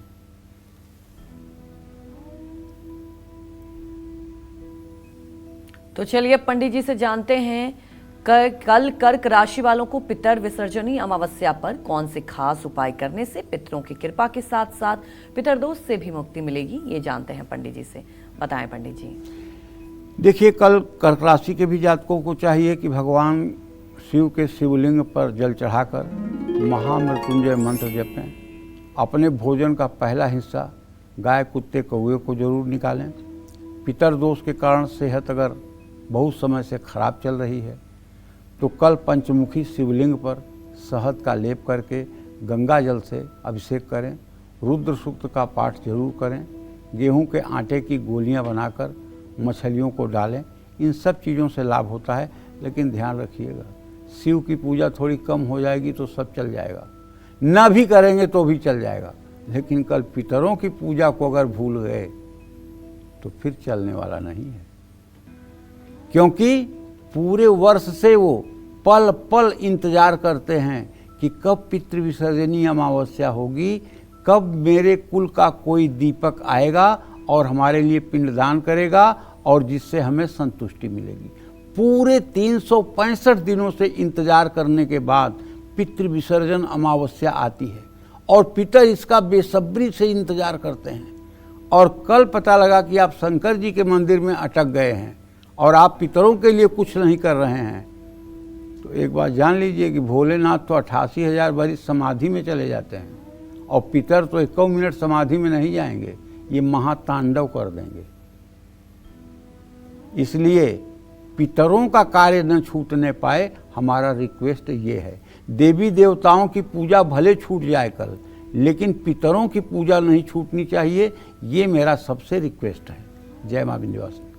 तो चलिए पंडित जी से जानते हैं कल कर्क राशि वालों को पितर विसर्जनी अमावस्या पर कौन से खास उपाय करने से पितरों की कृपा के साथ साथ पितरदोष से भी मुक्ति मिलेगी, ये जानते हैं पंडित जी से। बताएं पंडित जी। देखिए, कल कर्क राशि के भी जातकों को चाहिए कि भगवान शिव के शिवलिंग पर जल चढ़ाकर महामृत्युंजय मंत्र जपें। अपने भोजन का पहला हिस्सा गाय कुत्ते कौवे को जरूर निकालें। पितर दोष के कारण सेहत अगर बहुत समय से खराब चल रही है तो कल पंचमुखी शिवलिंग पर शहद का लेप करके गंगा जल से अभिषेक करें। रुद्र सूक्त का पाठ जरूर करें। गेहूं के आटे की गोलियां बनाकर मछलियों को डालें। इन सब चीज़ों से लाभ होता है, लेकिन ध्यान रखिएगा शिव की पूजा थोड़ी कम हो जाएगी तो सब चल जाएगा, ना भी करेंगे तो भी चल जाएगा, लेकिन कल पितरों की पूजा को अगर भूल गए तो फिर चलने वाला नहीं है। क्योंकि पूरे वर्ष से वो पल पल इंतजार करते हैं कि कब पितृ विसर्जनी अमावस्या होगी, कब मेरे कुल का कोई दीपक आएगा और हमारे लिए पिंडदान करेगा और जिससे हमें संतुष्टि मिलेगी। पूरे 365 दिनों से इंतजार करने के बाद पितृ विसर्जन अमावस्या आती है और पितर इसका बेसब्री से इंतजार करते हैं। और कल पता लगा कि आप शंकर जी के मंदिर में अटक गए हैं और आप पितरों के लिए कुछ नहीं कर रहे हैं, तो एक बात जान लीजिए कि भोलेनाथ तो 88,000 वर्ष समाधि में चले जाते हैं और पितर तो 1 मिनट समाधि में नहीं जाएंगे, ये महातांडव कर देंगे। इसलिए पितरों का कार्य न छूटने पाए, हमारा रिक्वेस्ट ये है। देवी देवताओं की पूजा भले छूट जाए कल, लेकिन पितरों की पूजा नहीं छूटनी चाहिए, ये मेरा सबसे रिक्वेस्ट है। जय मां विंध्यवासिनी।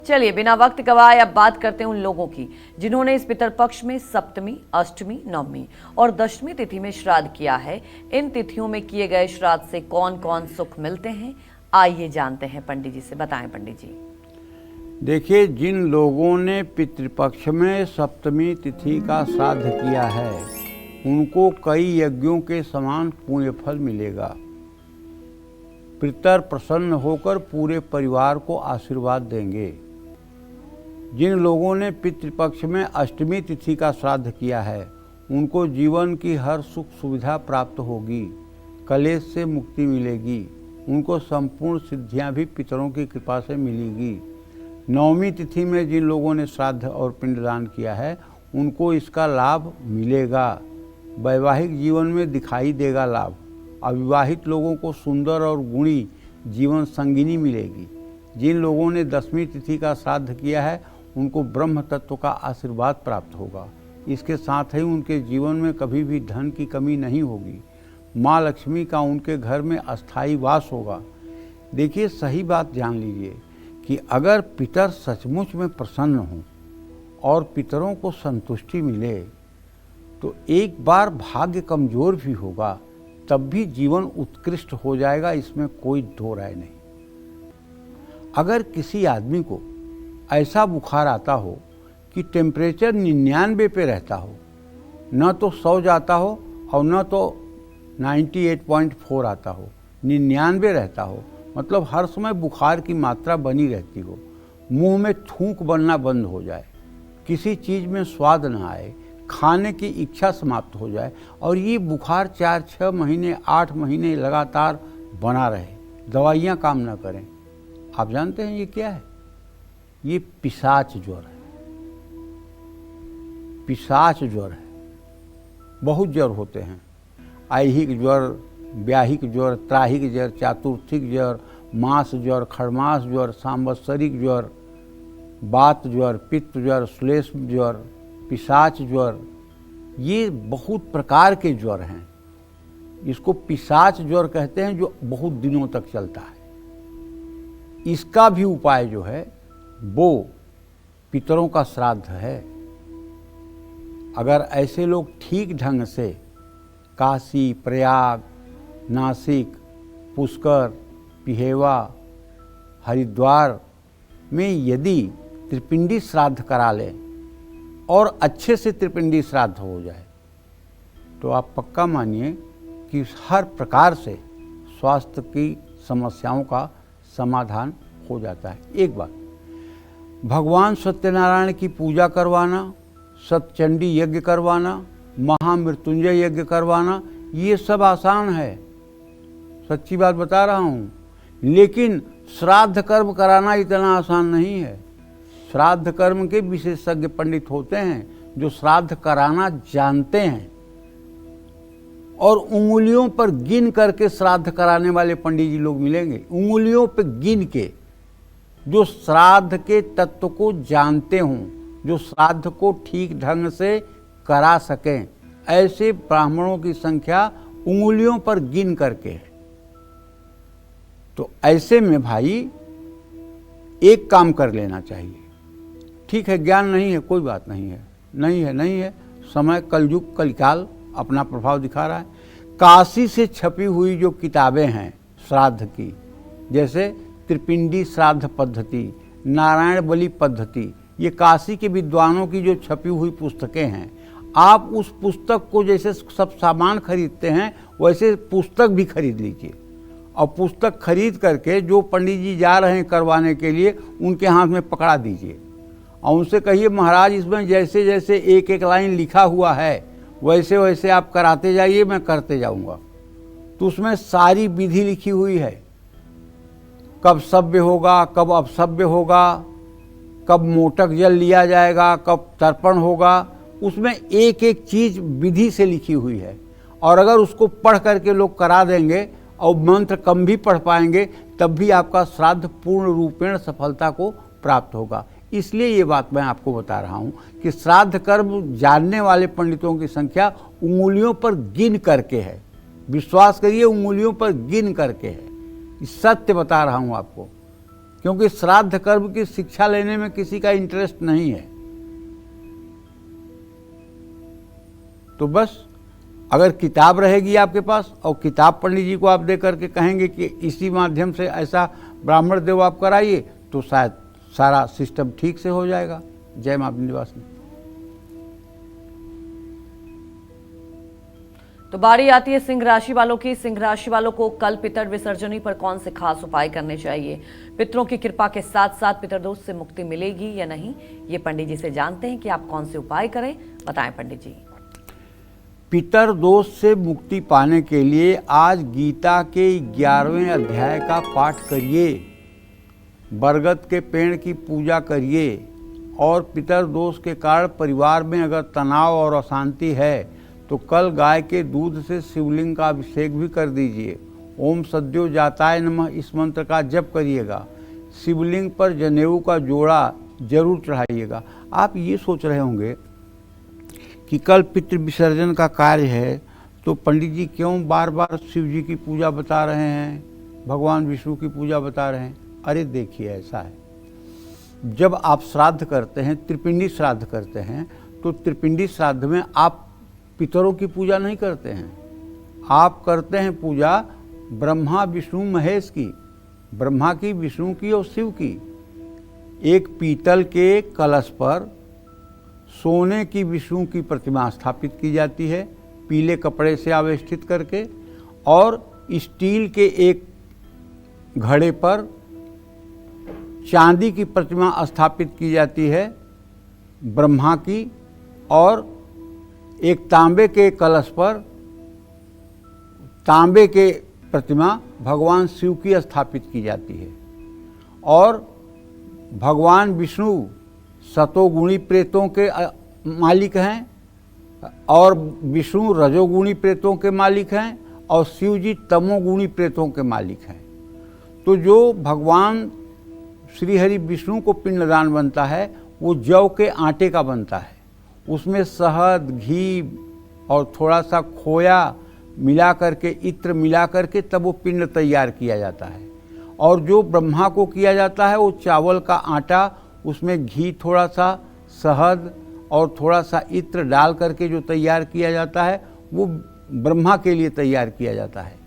चलिए बिना वक्त गवाए अब बात करते हैं उन लोगों की जिन्होंने इस पितर पक्ष में सप्तमी, अष्टमी, नवमी और दशमी तिथि में श्राद्ध किया है। इन तिथियों में किए गए श्राद्ध से कौन कौन सुख मिलते हैं, आइए जानते हैं पंडित जी से। बताएं पंडित जी। देखिए, जिन लोगों ने पितृपक्ष में सप्तमी तिथि का श्राद्ध किया है उनको कई यज्ञों के समान पुण्य फल मिलेगा। पितर प्रसन्न होकर पूरे परिवार को आशीर्वाद देंगे। जिन लोगों ने पितृपक्ष में अष्टमी तिथि का श्राद्ध किया है उनको जीवन की हर सुख सुविधा प्राप्त होगी, कलेश से मुक्ति मिलेगी, उनको संपूर्ण सिद्धियां भी पितरों की कृपा से मिलेगी। नवमी तिथि में जिन लोगों ने श्राद्ध और पिंडदान किया है उनको इसका लाभ मिलेगा। वैवाहिक जीवन में दिखाई देगा लाभ। अविवाहित लोगों को सुंदर और गुणी जीवन संगिनी मिलेगी। जिन लोगों ने दशमी तिथि का श्राद्ध किया है उनको ब्रह्म तत्व का आशीर्वाद प्राप्त होगा। इसके साथ ही उनके जीवन में कभी भी धन की कमी नहीं होगी। माँ लक्ष्मी का उनके घर में अस्थायी वास होगा। देखिए, सही बात जान लीजिए कि अगर पितर सचमुच में प्रसन्न हों और पितरों को संतुष्टि मिले तो एक बार भाग्य कमज़ोर भी होगा तब भी जीवन उत्कृष्ट हो जाएगा, इसमें कोई दो राय नहीं। अगर किसी आदमी को ऐसा बुखार आता हो कि टेम्परेचर 99 पे रहता हो, न तो 100 जाता हो और न तो 98.4 आता हो, 99 रहता हो, मतलब हर समय बुखार की मात्रा बनी रहती हो, मुंह में थूक बनना बंद हो जाए, किसी चीज़ में स्वाद न आए, खाने की इच्छा समाप्त हो जाए और ये बुखार 4-6 महीने 8 महीने लगातार बना रहे, दवाइयाँ काम न करें, आप जानते हैं ये क्या है? ये पिशाच ज्वर है। पिशाच ज्वर है। बहुत ज्वर होते हैं, ऐहिक ज्वर, व्याहिक ज्वर, त्राहिक ज्वर, चातुर्थिक ज्वर, मास ज्वर, खड़मास ज्वर, सांवत्सरिक ज्वर, वात ज्वर, पित्त ज्वर, श्लेष्म ज्वर, पिशाच ज्वर, ये बहुत प्रकार के ज्वर हैं। इसको पिशाच ज्वर कहते हैं जो बहुत दिनों तक चलता है। इसका भी उपाय जो है वो पितरों का श्राद्ध है। अगर ऐसे लोग ठीक ढंग से काशी, प्रयाग, नासिक, पुष्कर, पिहेवा, हरिद्वार में यदि त्रिपिंडी श्राद्ध करा लें और अच्छे से त्रिपिंडी श्राद्ध हो जाए तो आप पक्का मानिए कि हर प्रकार से स्वास्थ्य की समस्याओं का समाधान हो जाता है। एक बात, भगवान सत्यनारायण की पूजा करवाना, सतचंडी यज्ञ करवाना, महामृत्युंजय यज्ञ करवाना, ये सब आसान है, सच्ची बात बता रहा हूँ। लेकिन श्राद्ध कर्म कराना इतना आसान नहीं है। श्राद्ध कर्म के विशेषज्ञ पंडित होते हैं जो श्राद्ध कराना जानते हैं और उंगलियों पर गिन करके श्राद्ध कराने वाले पंडित जी लोग मिलेंगे, उंगलियों पर गिन के, जो श्राद्ध के तत्व को जानते हों, जो श्राद्ध को ठीक ढंग से करा सकें, ऐसे ब्राह्मणों की संख्या उंगलियों पर गिन करके है। तो ऐसे में भाई एक काम कर लेना चाहिए। ठीक है, ज्ञान नहीं है, कोई बात नहीं है, नहीं है, समय कलयुग कलिकाल अपना प्रभाव दिखा रहा है। काशी से छपी हुई जो किताबें हैं श्राद्ध की, जैसे त्रिपिंडी श्राद्ध पद्धति, नारायण बलि पद्धति, ये काशी के विद्वानों की जो छपी हुई पुस्तकें हैं, आप उस पुस्तक को जैसे सब सामान खरीदते हैं वैसे पुस्तक भी खरीद लीजिए, और पुस्तक खरीद करके जो पंडित जी जा रहे हैं करवाने के लिए उनके हाथ में पकड़ा दीजिए और उनसे कहिए महाराज इसमें जैसे जैसे एक एक लाइन लिखा हुआ है वैसे वैसे आप कराते जाइए, मैं करते जाऊंगा। तो उसमें सारी विधि लिखी हुई है, कब सभ्य होगा, कब अपसभ्य होगा, कब मोटक जल लिया जाएगा, कब तर्पण होगा, उसमें एक एक चीज विधि से लिखी हुई है। और अगर उसको पढ़ करके लोग करा देंगे और मंत्र कम भी पढ़ पाएंगे तब भी आपका श्राद्ध पूर्ण रूपेण सफलता को प्राप्त होगा। इसलिए ये बात मैं आपको बता रहा हूँ कि श्राद्ध कर्म जानने वाले पंडितों की संख्या उंगलियों पर गिन करके है। विश्वास करिए, उंगलियों पर गिन करके है। सत्य बता रहा हूँ आपको, क्योंकि श्राद्ध कर्म की शिक्षा लेने में किसी का इंटरेस्ट नहीं है। तो बस अगर किताब रहेगी आपके पास और किताब पंडित जी को आप दे करके कहेंगे कि इसी माध्यम से ऐसा ब्राह्मण देव आप कराइए, तो शायद सारा सिस्टम ठीक से हो जाएगा। जय मां विंध्यवासिनी। तो बारी आती है सिंह राशि वालों की। सिंह राशि वालों को कल पितर विसर्जनी पर कौन से खास उपाय करने चाहिए? पितरों की कृपा के साथ साथ पितरदोष से मुक्ति मिलेगी या नहीं, ये पंडित जी से जानते हैं कि आप कौन से उपाय करें, बताएं पंडित जी। पितर दोष से मुक्ति पाने के लिए आज गीता के 11वें अध्याय का पाठ करिए, बरगद के पेड़ की पूजा करिए, और पितर दोष के कारण परिवार में अगर तनाव और अशांति है तो कल गाय के दूध से शिवलिंग का अभिषेक भी कर दीजिए। ओम सद्यो जाताय नमः इस मंत्र का जप करिएगा। शिवलिंग पर जनेऊ का जोड़ा जरूर चढ़ाइएगा। आप ये सोच रहे होंगे कि कल पितृ विसर्जन का कार्य है तो पंडित जी क्यों बार बार शिव जी की पूजा बता रहे हैं, भगवान विष्णु की पूजा बता रहे हैं? अरे देखिए, ऐसा है, जब आप श्राद्ध करते हैं, त्रिपिंडी श्राद्ध करते हैं, तो त्रिपिंडी श्राद्ध में आप पितरों की पूजा नहीं करते हैं, आप करते हैं पूजा ब्रह्मा विष्णु महेश की, ब्रह्मा की, विष्णु की और शिव की। एक पीतल के कलश पर सोने की विष्णु की प्रतिमा स्थापित की जाती है, पीले कपड़े से आवेष्टित करके, और स्टील के एक घड़े पर चांदी की प्रतिमा स्थापित की जाती है ब्रह्मा की, और एक तांबे के कलश पर तांबे के प्रतिमा भगवान शिव की स्थापित की जाती है। और भगवान विष्णु सतोगुणी प्रेतों के मालिक हैं और विष्णु रजोगुणी प्रेतों के मालिक हैं और शिव जी तमोगुणी प्रेतों के मालिक हैं। तो जो भगवान श्री हरि विष्णु को पिंडदान बनता है वो जौ के आटे का बनता है, उसमें शहद, घी और थोड़ा सा खोया मिला करके, इत्र मिला करके तब वो पिंड तैयार किया जाता है। और जो ब्रह्मा को किया जाता है वो चावल का आटा, उसमें घी, थोड़ा सा शहद और थोड़ा सा इत्र डाल करके जो तैयार किया जाता है वो ब्रह्मा के लिए तैयार किया जाता है।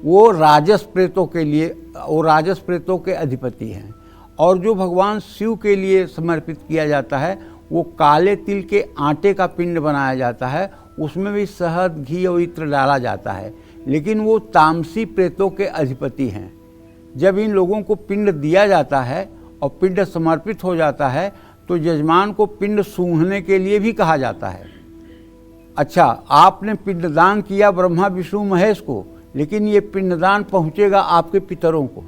वो राजस प्रेतों के लिए, वो राजस प्रेतों के अधिपति हैं। और जो भगवान शिव के लिए समर्पित किया जाता है वो काले तिल के आटे का पिंड बनाया जाता है, उसमें भी शहद, घी और इत्र डाला जाता है, लेकिन वो तामसी प्रेतों के अधिपति हैं। जब इन लोगों को पिंड दिया जाता है और पिंड समर्पित हो जाता है तो यजमान को पिंड सूंघने के लिए भी कहा जाता है। अच्छा, आपने पिंडदान किया ब्रह्मा विष्णु महेश को, लेकिन ये पिंडदान पहुंचेगा आपके पितरों को।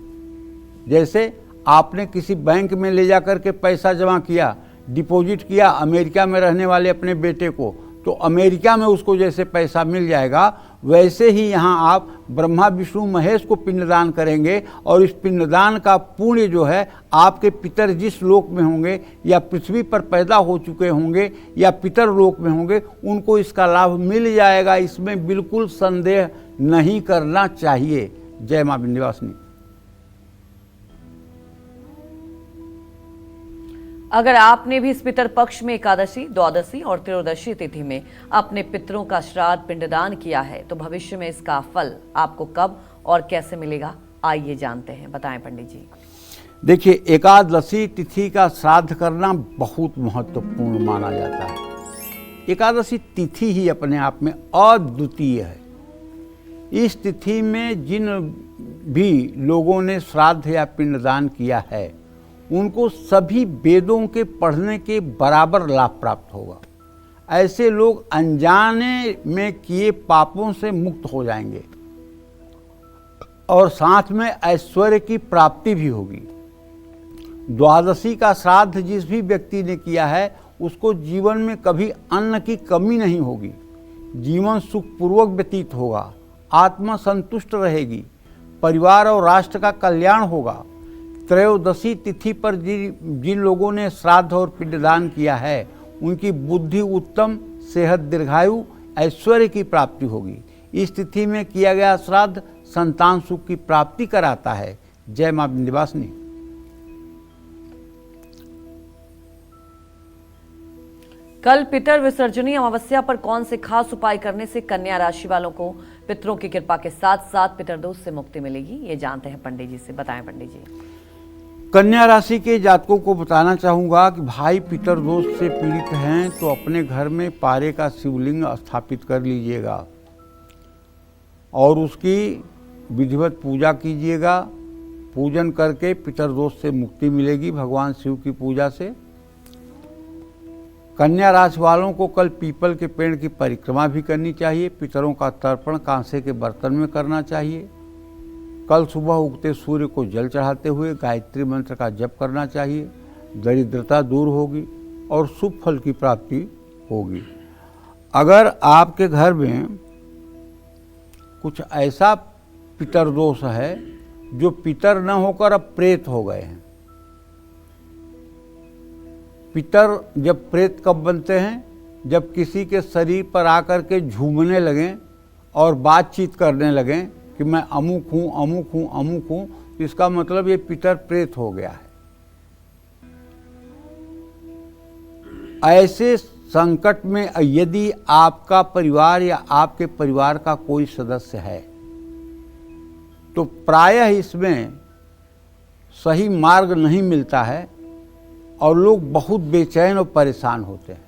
जैसे आपने किसी बैंक में ले जाकर के पैसा जमा किया, डिपॉजिट किया अमेरिका में रहने वाले अपने बेटे को, तो अमेरिका में उसको जैसे पैसा मिल जाएगा वैसे ही यहाँ आप ब्रह्मा विष्णु महेश को पिंडदान करेंगे और इस पिंडदान का पुण्य जो है आपके पितर जिस लोक में होंगे या पृथ्वी पर पैदा हो चुके होंगे या पितर लोक में होंगे उनको इसका लाभ मिल जाएगा। इसमें बिल्कुल संदेह नहीं करना चाहिए। जय मां विंध्यवासिनी। अगर आपने भी इस पितर पक्ष में एकादशी, द्वादशी और त्रयोदशी तिथि में अपने पितरों का श्राद्ध पिंडदान किया है तो भविष्य में इसका फल आपको कब और कैसे मिलेगा, आइए जानते हैं। बताएं पंडित जी। देखिए, एकादशी तिथि का श्राद्ध करना बहुत महत्वपूर्ण माना जाता है। एकादशी तिथि ही अपने आप में अद्वितीय है। इस तिथि में जिन भी लोगों ने श्राद्ध या पिंडदान किया है उनको सभी वेदों के पढ़ने के बराबर लाभ प्राप्त होगा। ऐसे लोग अनजाने में किए पापों से मुक्त हो जाएंगे और साथ में ऐश्वर्य की प्राप्ति भी होगी। द्वादशी का श्राद्ध जिस भी व्यक्ति ने किया है उसको जीवन में कभी अन्न की कमी नहीं होगी, जीवन सुखपूर्वक व्यतीत होगा, आत्मा संतुष्ट रहेगी, परिवार और राष्ट्र का कल्याण होगा। त्रयोदशी तिथि पर जिन लोगों ने श्राद्ध और पिंडदान किया है उनकी बुद्धि उत्तम, सेहत दीर्घायु, ऐश्वर्य की प्राप्ति होगी। इस तिथि में किया गया श्राद्ध संतान सुख की प्राप्ति कराता है। जय मां विंध्यवासिनी। कल पितर विसर्जनी अमावस्या पर कौन से खास उपाय करने से कन्या राशि वालों को पितरों की कृपा के साथ साथ पितरदोष से मुक्ति मिलेगी, ये जानते हैं पंडित जी से। बताएं पंडित जी। कन्या राशि के जातकों को बताना चाहूँगा कि भाई पितर दोष से पीड़ित हैं तो अपने घर में पारे का शिवलिंग स्थापित कर लीजिएगा और उसकी विधिवत पूजा कीजिएगा। पूजन करके पितर दोष से मुक्ति मिलेगी भगवान शिव की पूजा से। कन्या राशि वालों को कल पीपल के पेड़ की परिक्रमा भी करनी चाहिए। पितरों का तर्पण कांसे के बर्तन में करना चाहिए। कल सुबह उगते सूर्य को जल चढ़ाते हुए गायत्री मंत्र का जप करना चाहिए। दरिद्रता दूर होगी और शुभ फल की प्राप्ति होगी। अगर आपके घर में कुछ ऐसा पितर दोष है जो पितर न होकर अब प्रेत हो गए हैं। पितर जब प्रेत कब बनते हैं? जब किसी के शरीर पर आकर के झूमने लगें और बातचीत करने लगें कि मैं अमुक हूँ, अमुक हूँ, अमुक हूँ, इसका मतलब ये पितर प्रेत हो गया है। ऐसे संकट में यदि आपका परिवार या आपके परिवार का कोई सदस्य है तो प्रायः इसमें सही मार्ग नहीं मिलता है और लोग बहुत बेचैन और परेशान होते हैं।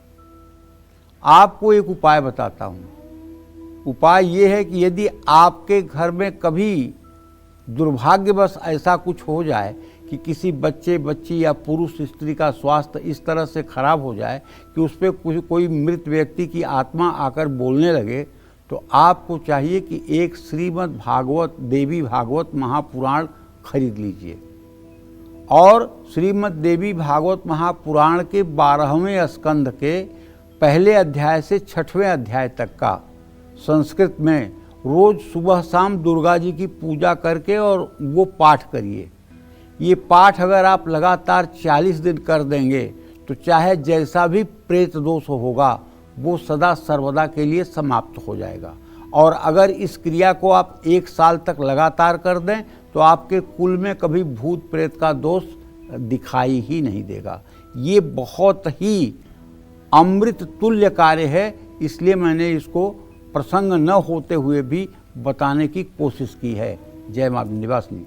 आपको एक उपाय बताता हूँ। उपाय ये है कि यदि आपके घर में कभी दुर्भाग्यवश ऐसा कुछ हो जाए कि किसी बच्चे, बच्ची या पुरुष, स्त्री का स्वास्थ्य इस तरह से खराब हो जाए कि उस पर कोई मृत व्यक्ति की आत्मा आकर बोलने लगे, तो आपको चाहिए कि एक श्रीमद् भागवत, देवी भागवत महापुराण खरीद लीजिए और श्रीमद् देवी भागवत महापुराण के 12वें स्कंध के पहले अध्याय से 6वें अध्याय तक का संस्कृत में रोज सुबह शाम दुर्गा जी की पूजा करके और वो पाठ करिए। ये पाठ अगर आप लगातार 40 दिन कर देंगे तो चाहे जैसा भी प्रेत दोष होगा वो सदा सर्वदा के लिए समाप्त हो जाएगा। और अगर इस क्रिया को आप 1 साल तक लगातार कर दें तो आपके कुल में कभी भूत प्रेत का दोष दिखाई ही नहीं देगा। ये बहुत ही अमृत तुल्य कार्य है, इसलिए मैंने इसको प्रसंग न होते हुए भी बताने की कोशिश की है। जय मां विंध्यवासिनी।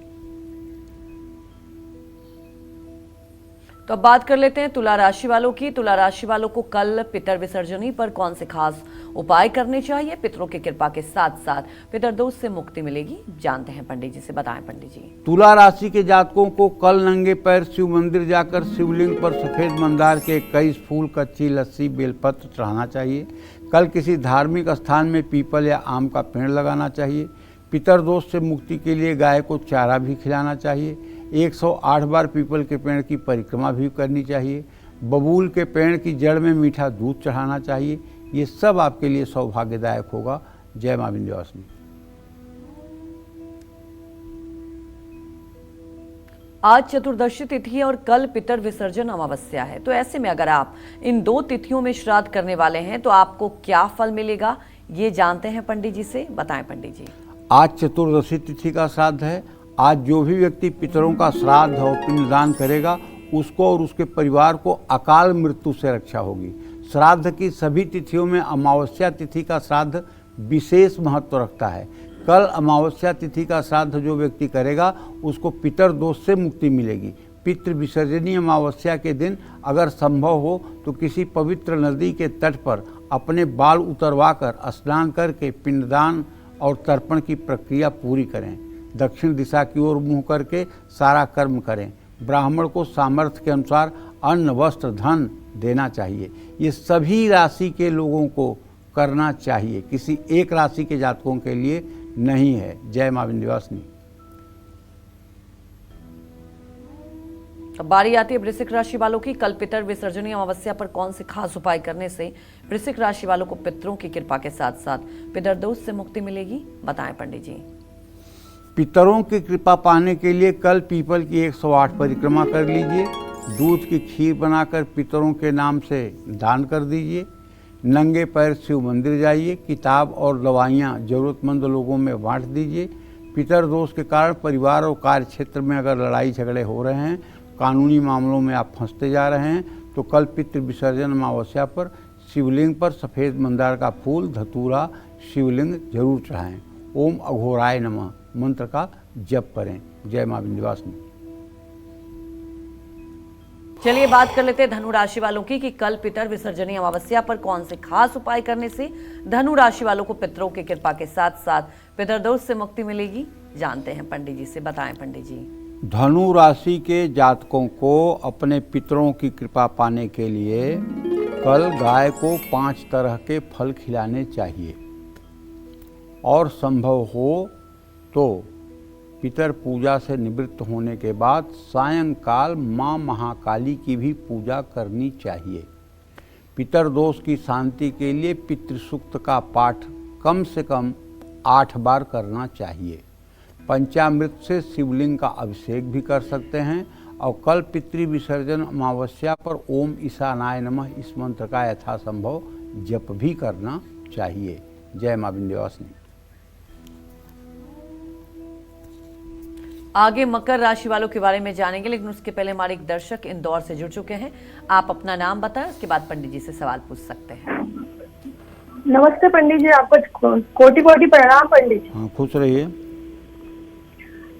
तो अब बात कर लेते हैं तुला राशि वालों की। तुला राशि वालों को कल पितर विसर्जनी पर कौन से खास उपाय करने चाहिए? पितरों की कृपा के साथ साथ पितरदोष से मुक्ति मिलेगी, जानते हैं पंडित जी से। बताएं पंडित जी। तुला राशि के जातकों को कल नंगे पैर शिव मंदिर जाकर शिवलिंग पर सफेद मंदार के 21 फूल, कच्ची लस्सी, बेलपत्र चढ़ाना चाहिए। कल किसी धार्मिक स्थान में पीपल या आम का पेड़ लगाना चाहिए। पितर दोष से मुक्ति के लिए गाय को चारा भी खिलाना चाहिए। 108 बार पीपल के पेड़ की परिक्रमा भी करनी चाहिए। बबूल के पेड़ की जड़ में मीठा दूध चढ़ाना चाहिए। ये सब आपके लिए सौभाग्यदायक होगा। जय मां विंध्यवासिनी। आज चतुर्दशी तिथि है और कल पितर विसर्जन अमावस्या है, तो ऐसे में अगर आप इन 2 तिथियों में श्राद्ध करने वाले हैं तो आपको क्या फल मिलेगा, ये जानते हैं पंडित जी से। बताएं पंडित जी। आज चतुर्दशी तिथि का श्राद्ध है। आज जो भी व्यक्ति पितरों का श्राद्ध और पिंडदान करेगा उसको और उसके परिवार को अकाल मृत्यु से रक्षा होगी। श्राद्ध की सभी तिथियों में अमावस्या तिथि का श्राद्ध विशेष महत्व रखता है। कल अमावस्या तिथि का श्राद्ध जो व्यक्ति करेगा उसको पितर दोष से मुक्ति मिलेगी। पितृ विसर्जनीय अमावस्या के दिन अगर संभव हो तो किसी पवित्र नदी के तट पर अपने बाल उतरवा कर स्नान करके पिंडदान और तर्पण की प्रक्रिया पूरी करें। दक्षिण दिशा की ओर मुंह करके सारा कर्म करें। ब्राह्मण को सामर्थ्य के अनुसार अन्न वस्त्र धन देना चाहिए। ये सभी राशि के लोगों को करना चाहिए, किसी एक राशि के जातकों के लिए नहीं है। जय मां विंध्यवासिनी। अब बारी आती है वृश्चिक राशि वालों की। कल पितर विसर्जनीय अमावस्या पर कौन से खास उपाय करने से वृश्चिक राशि वालों को पितरों की कृपा के साथ साथ पितर दोष से मुक्ति मिलेगी, बताएं पंडित जी। पितरों की कृपा पाने के लिए कल पीपल की 108 परिक्रमा कर लीजिए। दूध की खीर बनाकर पितरों के नाम से दान कर दीजिए। नंगे पैर शिव मंदिर जाइए। किताब और दवाइयाँ जरूरतमंद लोगों में बांट दीजिए। पितर दोष के कारण परिवार और कार्य क्षेत्र में अगर लड़ाई झगड़े हो रहे हैं, कानूनी मामलों में आप फंसते जा रहे हैं, तो कल पितृ विसर्जन अमावस्या पर शिवलिंग पर सफ़ेद मंदार का फूल धतूरा शिवलिंग जरूर चढ़ाएं। ओम अघोराय नमः मंत्र का जप करें। जय मां विंध्यवासिनी। चलिए बात कर लेते हैं धनु राशि वालों की कि कल पितर विसर्जनीय अमावस्या पर कौन से खास उपाय करने से धनु राशि वालों को पितरों की कृपा के साथ साथ पितर दोष से मुक्ति मिलेगी, जानते हैं पंडित जी से। बताएं पंडित जी। धनु राशि के जातकों को अपने पितरों की कृपा पाने के लिए कल गाय को 5 तरह के फल खिलाने चाहिए और संभव हो तो पितर पूजा से निवृत्त होने के बाद सायंकाल मां महाकाली की भी पूजा करनी चाहिए। पितर दोष की शांति के लिए पितृसूक्त का पाठ कम से कम 8 बार करना चाहिए। पंचामृत से शिवलिंग का अभिषेक भी कर सकते हैं और कल पितृ विसर्जन अमावस्या पर ओम ईशानाय नमः इस मंत्र का यथासंभव जप भी करना चाहिए। जय मां विंध्यवासिनी। आगे मकर राशि वालों के बारे में जानेंगे, लेकिन उसके पहले हमारे एक दर्शक इंदौर से जुड़ चुके हैं। आप अपना नाम बताएं, उसके बाद पंडित जी से सवाल पूछ सकते हैं। नमस्ते पंडित जी, आपको कोटि कोटि प्रणाम पंडित जी। हाँ, खुश रहिए।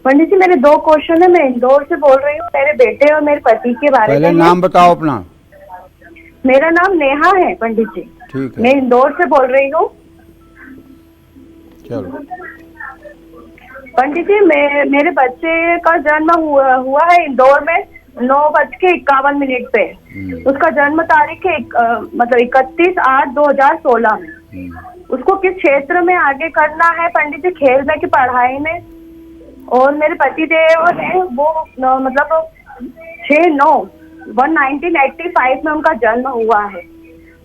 पंडित जी मेरे 2 क्वेश्चन है। मैं इंदौर से बोल रही हूँ, मेरे बेटे और मेरे पति के बारे में। पहले नाम बताओ अपना। मेरा नाम नेहा है पंडित जी। ठीक है। मैं इंदौर से बोल रही हूँ। चलो पंडित जी, मेरे बच्चे का जन्म हुआ है इंदौर में 9:51 पे। उसका जन्म तारीख है मतलब 31/8/2016 में। उसको किस क्षेत्र में आगे करना है पंडित जी, खेल में कि पढ़ाई में? और मेरे पति देव है वो मतलब 1985 में उनका जन्म हुआ है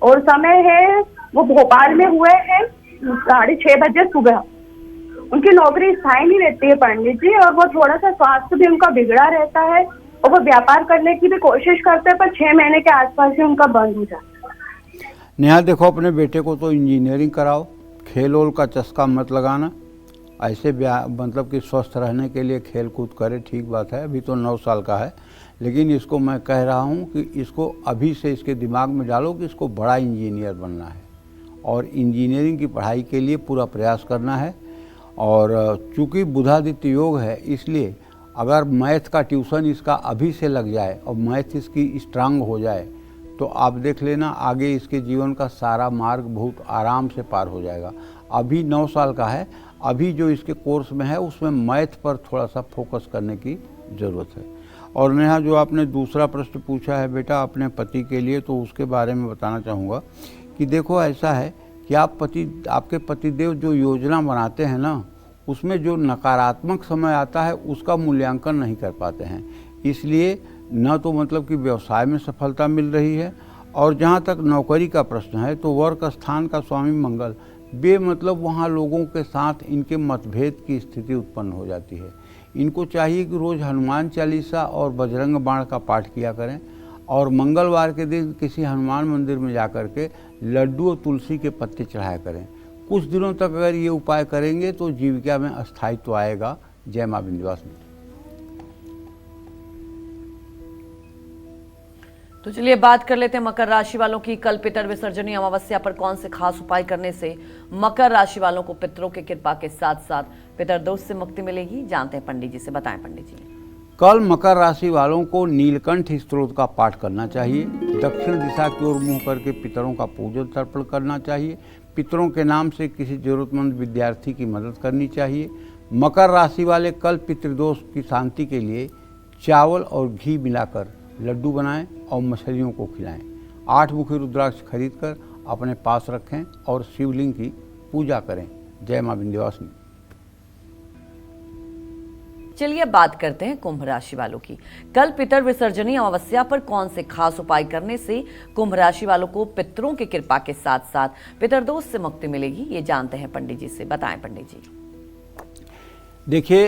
और समय है वो भोपाल में हुए हैं 6:30 बजे सुबह। उनकी नौकरी स्थायी नहीं रहती है पंडित जी, और वो थोड़ा सा स्वास्थ्य भी उनका बिगड़ा रहता है और वो व्यापार करने की भी कोशिश करते हैं, पर 6 महीने के आसपास ही उनका बंद हो जाता है। नेहा देखो, अपने बेटे को तो इंजीनियरिंग कराओ, खेल ओल का चस्का मत लगाना। ऐसे मतलब कि स्वस्थ रहने के लिए खेल कूद करे, ठीक बात है। अभी तो 9 साल का है, लेकिन इसको मैं कह रहा हूँ कि इसको अभी से इसके दिमाग में डालो कि इसको बड़ा इंजीनियर बनना है और इंजीनियरिंग की पढ़ाई के लिए पूरा प्रयास करना है। और चूँकि बुधादित्य योग है, इसलिए अगर मैथ का ट्यूशन इसका अभी से लग जाए और मैथ इसकी स्ट्रांग हो जाए तो आप देख लेना आगे इसके जीवन का सारा मार्ग बहुत आराम से पार हो जाएगा। अभी 9 साल का है, अभी जो इसके कोर्स में है उसमें मैथ पर थोड़ा सा फोकस करने की ज़रूरत है। और नेहा, जो आपने दूसरा प्रश्न पूछा है बेटा अपने पति के लिए, तो उसके बारे में बताना चाहूँगा कि देखो ऐसा है कि आपके पतिदेव जो योजना बनाते हैं ना, उसमें जो नकारात्मक समय आता है उसका मूल्यांकन नहीं कर पाते हैं। इसलिए न तो मतलब कि व्यवसाय में सफलता मिल रही है, और जहाँ तक नौकरी का प्रश्न है तो वर्क स्थान का स्वामी मंगल बेमतलब वहाँ लोगों के साथ इनके मतभेद की स्थिति उत्पन्न हो जाती है। इनको चाहिए कि रोज़ हनुमान चालीसा और बजरंग बाण का पाठ किया करें और मंगलवार के दिन किसी हनुमान मंदिर में जाकर के लड्डू और तुलसी के पत्ते चढ़ाया करें। कुछ दिनों तक अगर ये उपाय करेंगे तो जीविका में स्थायित्व आएगा। जय माँ विंध्यवासिनी। तो चलिए बात कर लेते हैं मकर राशि वालों की। कल पितर विसर्जनी अमावस्या पर कौन से खास उपाय करने से मकर राशि वालों को पितरों की कृपा के साथ साथ पितर दोष से मुक्ति मिलेगी, जानते हैं पंडित जी से। बताएं पंडित जी। कल मकर राशि वालों को नीलकंठ स्तोत्र का पाठ करना चाहिए। दक्षिण दिशा की ओर मुंह करके पितरों का पूजन तर्पण करना चाहिए। पितरों के नाम से किसी जरूरतमंद विद्यार्थी की मदद करनी चाहिए। मकर राशि वाले कल पितृदोष की शांति के लिए चावल और घी मिलाकर लड्डू बनाएं और मछलियों को खिलाएं। 8 मुखी रुद्राक्ष खरीदकर अपने पास रखें और शिवलिंग की पूजा करें। जय मां विंध्यवासिनी। चलिए बात करते हैं कुंभ राशि वालों की। कल पितर विसर्जनी अमावस्या पर कौन से खास उपाय करने से कुंभ राशि वालों को पितरों की कृपा के साथ साथ पितरदोष से मुक्ति मिलेगी, ये जानते हैं पंडित जी से। बताएं पंडित जी। देखिए,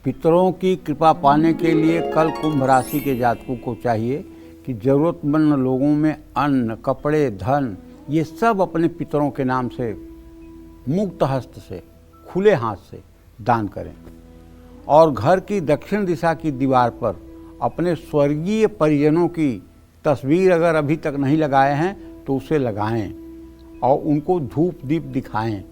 पितरों की कृपा पाने के लिए कल कुंभ राशि के जातकों को चाहिए कि जरूरतमंद लोगों में अन्न, कपड़े, धन ये सब अपने पितरों के नाम से मुक्त हस्त से, खुले हाथ से दान करें और घर की दक्षिण दिशा की दीवार पर अपने स्वर्गीय परिजनों की तस्वीर अगर अभी तक नहीं लगाए हैं तो उसे लगाएं और उनको धूप दीप दिखाएं।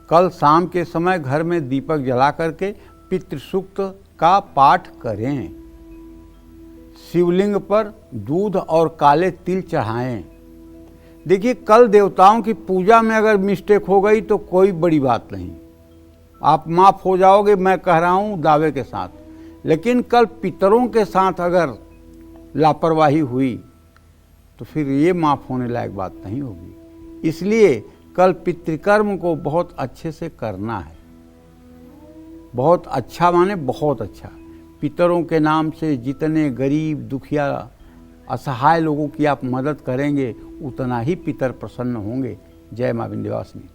कल शाम के समय घर में दीपक जला करके पितृसूक्त का पाठ करें। शिवलिंग पर दूध और काले तिल चढ़ाएं। देखिए, कल देवताओं की पूजा में अगर मिस्टेक हो गई तो कोई बड़ी बात नहीं, आप माफ़ हो जाओगे, मैं कह रहा हूँ दावे के साथ। लेकिन कल पितरों के साथ अगर लापरवाही हुई तो फिर ये माफ़ होने लायक बात नहीं होगी। इसलिए कल पितृकर्म को बहुत अच्छे से करना है। बहुत अच्छा माने बहुत अच्छा। पितरों के नाम से जितने गरीब, दुखिया, असहाय लोगों की आप मदद करेंगे उतना ही पितर प्रसन्न होंगे। जय मां विंध्यवासिनी।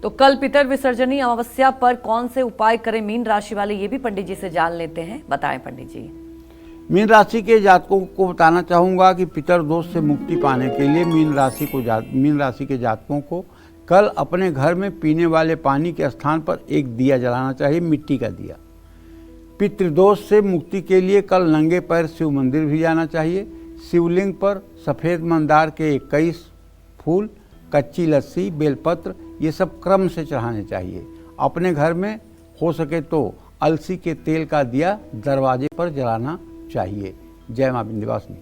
तो कल पितर विसर्जनी अमावस्या पर कौन से उपाय करें मीन राशि वाले, ये भी पंडित जी से जान लेते हैं। बताएं पंडित जी। मीन राशि के जातकों को बताना चाहूँगा कि पितर दोष से मुक्ति पाने के लिए मीन राशि के जातकों को कल अपने घर में पीने वाले पानी के स्थान पर एक दिया जलाना चाहिए, मिट्टी का दिया। पितृदोष से मुक्ति के लिए कल नंगे पैर शिव मंदिर भी जाना चाहिए। शिवलिंग पर सफ़ेद मंदार के 21 फूल, कच्ची लस्सी, बेलपत्र ये सब क्रम से चढ़ाने चाहिए। अपने घर में हो सके तो अलसी के तेल का दिया दरवाजे पर जलाना चाहिए। जय मां विंध्यवासिनी।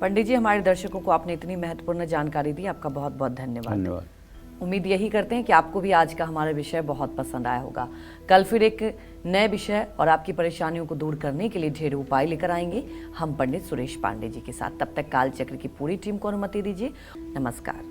पंडित जी, हमारे दर्शकों को आपने इतनी महत्वपूर्ण जानकारी दी, आपका बहुत बहुत धन्यवाद। उम्मीद यही करते हैं कि आपको भी आज का हमारा विषय बहुत पसंद आया होगा। कल फिर एक नए विषय और आपकी परेशानियों को दूर करने के लिए ढेर उपाय लेकर आएंगे हम पंडित सुरेश पांडे जी के साथ। तब तक काल चक्र की पूरी टीम को अनुमति दीजिए। नमस्कार।